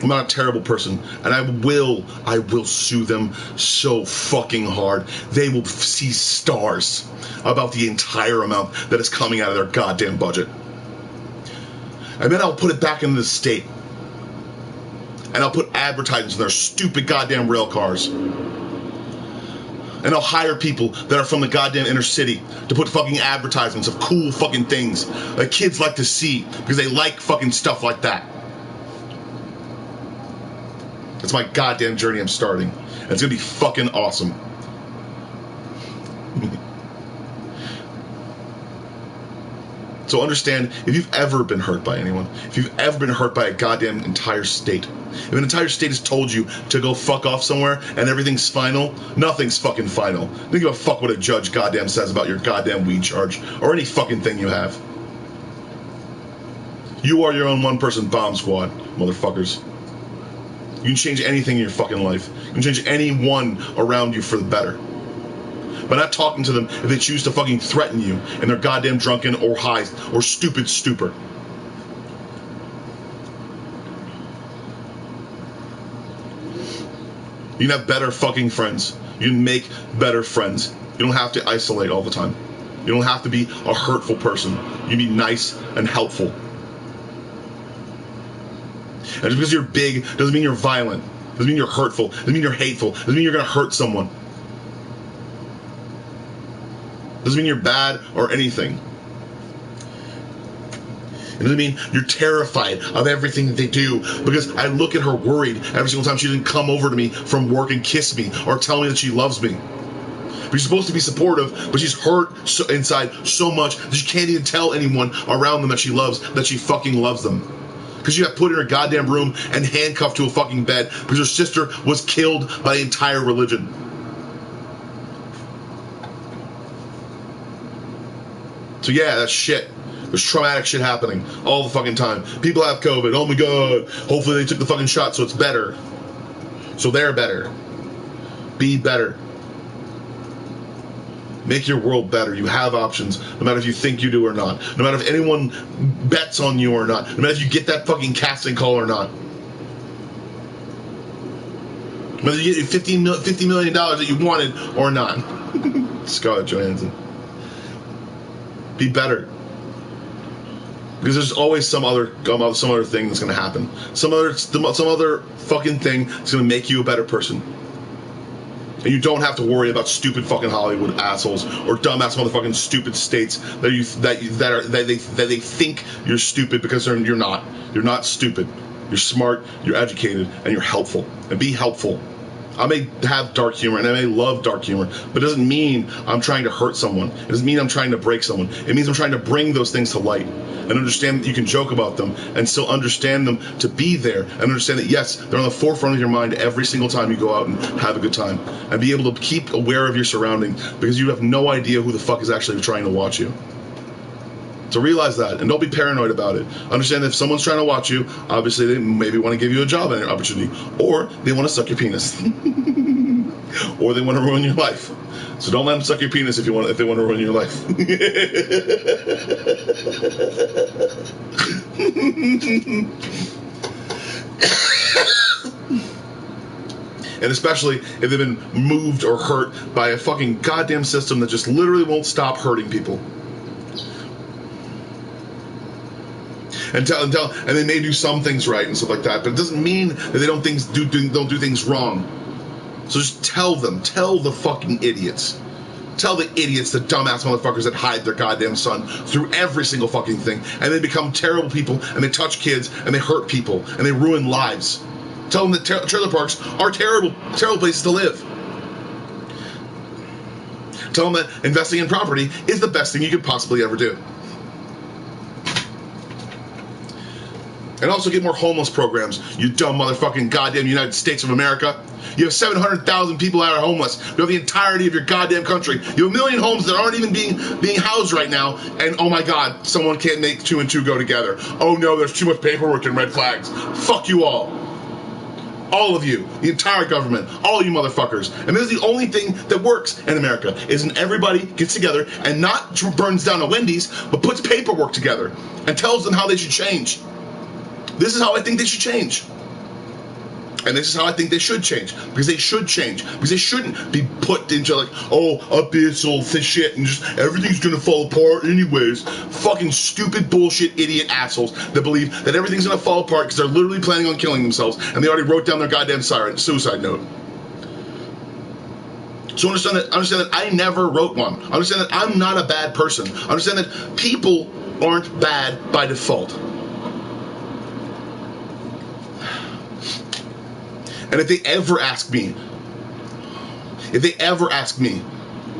I'm not a terrible person, and I will sue them so fucking hard. They will see stars about the entire amount that is coming out of their goddamn budget. And then I'll put it back into the state. And I'll put advertisements in their stupid goddamn rail cars. And I'll hire people that are from the goddamn inner city to put fucking advertisements of cool fucking things that kids like to see because they like fucking stuff like that. That's my goddamn journey I'm starting. And it's going to be fucking awesome. So understand, if you've ever been hurt by anyone, if you've ever been hurt by a goddamn entire state, if an entire state has told you to go fuck off somewhere and everything's final, nothing's fucking final. Don't give a fuck what a judge goddamn says about your goddamn weed charge or any fucking thing you have. You are your own one-person bomb squad, motherfuckers. You can change anything in your fucking life. You can change anyone around you for the better. By not talking to them if they choose to fucking threaten you in their goddamn drunken or high or stupid stupor. You can have better fucking friends. You can make better friends. You don't have to isolate all the time. You don't have to be a hurtful person. You can be nice and helpful. And just because you're big doesn't mean you're violent. Doesn't mean you're hurtful. Doesn't mean you're hateful. Doesn't mean you're going to hurt someone. Doesn't mean you're bad or anything. It doesn't mean you're terrified of everything that they do. Because I look at her worried every single time she didn't come over to me from work and kiss me or tell me that she loves me. But she's supposed to be supportive, but she's hurt inside so much that she can't even tell anyone around them that she fucking loves them. Because she got put in her goddamn room and handcuffed to a fucking bed because her sister was killed by the entire religion. So yeah, that's shit. There's traumatic shit happening all the fucking time. People have COVID. Oh my god. Hopefully they took the fucking shot so it's better. So they're better. Be better. Make your world better. You have options, no matter if you think you do or not. No matter if anyone bets on you or not. No matter if you get that fucking casting call or not. Whether you get $50 million that you wanted or not. Scarlett Johansson. Be better. Because there's always some other thing that's going to happen. Some other fucking thing that's going to make you a better person. And you don't have to worry about stupid fucking Hollywood assholes or dumbass motherfucking stupid states that they think you're stupid because you're not. You're not stupid. You're smart, you're educated, and you're helpful. And be helpful. I may have dark humor and I may love dark humor, but it doesn't mean I'm trying to hurt someone. It doesn't mean I'm trying to break someone. It means I'm trying to bring those things to light and understand that you can joke about them and still understand them to be there and understand that, yes, they're on the forefront of your mind every single time you go out and have a good time and be able to keep aware of your surroundings because you have no idea who the fuck is actually trying to watch you. So realize that, and don't be paranoid about it. Understand that if someone's trying to watch you, obviously they maybe want to give you a job opportunity, or they want to suck your penis, or they want to ruin your life. So don't let them suck your penis if they want to ruin your life. And especially if they've been moved or hurt by a fucking goddamn system that just literally won't stop hurting people. And they may do some things right and stuff like that, but it doesn't mean that they don't do things wrong. So just tell the fucking idiots. Tell the idiots, the dumbass motherfuckers that hide their goddamn son through every single fucking thing, and they become terrible people, and they touch kids, and they hurt people, and they ruin lives. Tell them that trailer parks are terrible, terrible places to live. Tell them that investing in property is the best thing you could possibly ever do. And also get more homeless programs, you dumb motherfucking goddamn United States of America. You have 700,000 people that are homeless. You have the entirety of your goddamn country. You have 1 million homes that aren't even being housed right now. And oh my God, someone can't make 2 and 2 go together. Oh no, there's too much paperwork and red flags. Fuck you all. All of you, the entire government, all you motherfuckers. And this is the only thing that works in America, is when everybody gets together and not burns down a Wendy's, but puts paperwork together and tells them how they should change. This is how I think they should change. And this is how I think they should change. Because they should change. Because they shouldn't be put into like, oh, abyssal shit and just everything's gonna fall apart anyways. Fucking stupid bullshit idiot assholes that believe that everything's gonna fall apart because they're literally planning on killing themselves and they already wrote down their goddamn suicide note. So understand that I never wrote one. Understand that I'm not a bad person. Understand that people aren't bad by default. And if they ever ask me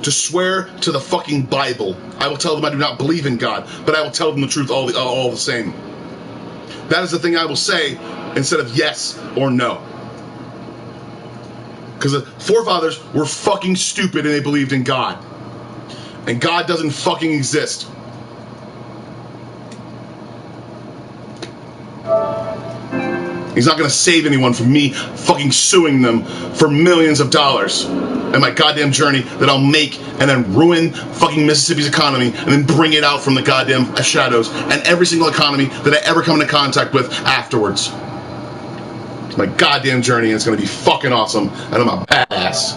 to swear to the fucking Bible, I will tell them I do not believe in God, but I will tell them the truth all the same. That is the thing I will say instead of yes or no. Because the forefathers were fucking stupid and they believed in God. And God doesn't fucking exist. He's not going to save anyone from me fucking suing them for millions of dollars and my goddamn journey that I'll make and then ruin fucking Mississippi's economy and then bring it out from the goddamn shadows and every single economy that I ever come into contact with afterwards. It's my goddamn journey and it's going to be fucking awesome and I'm a badass.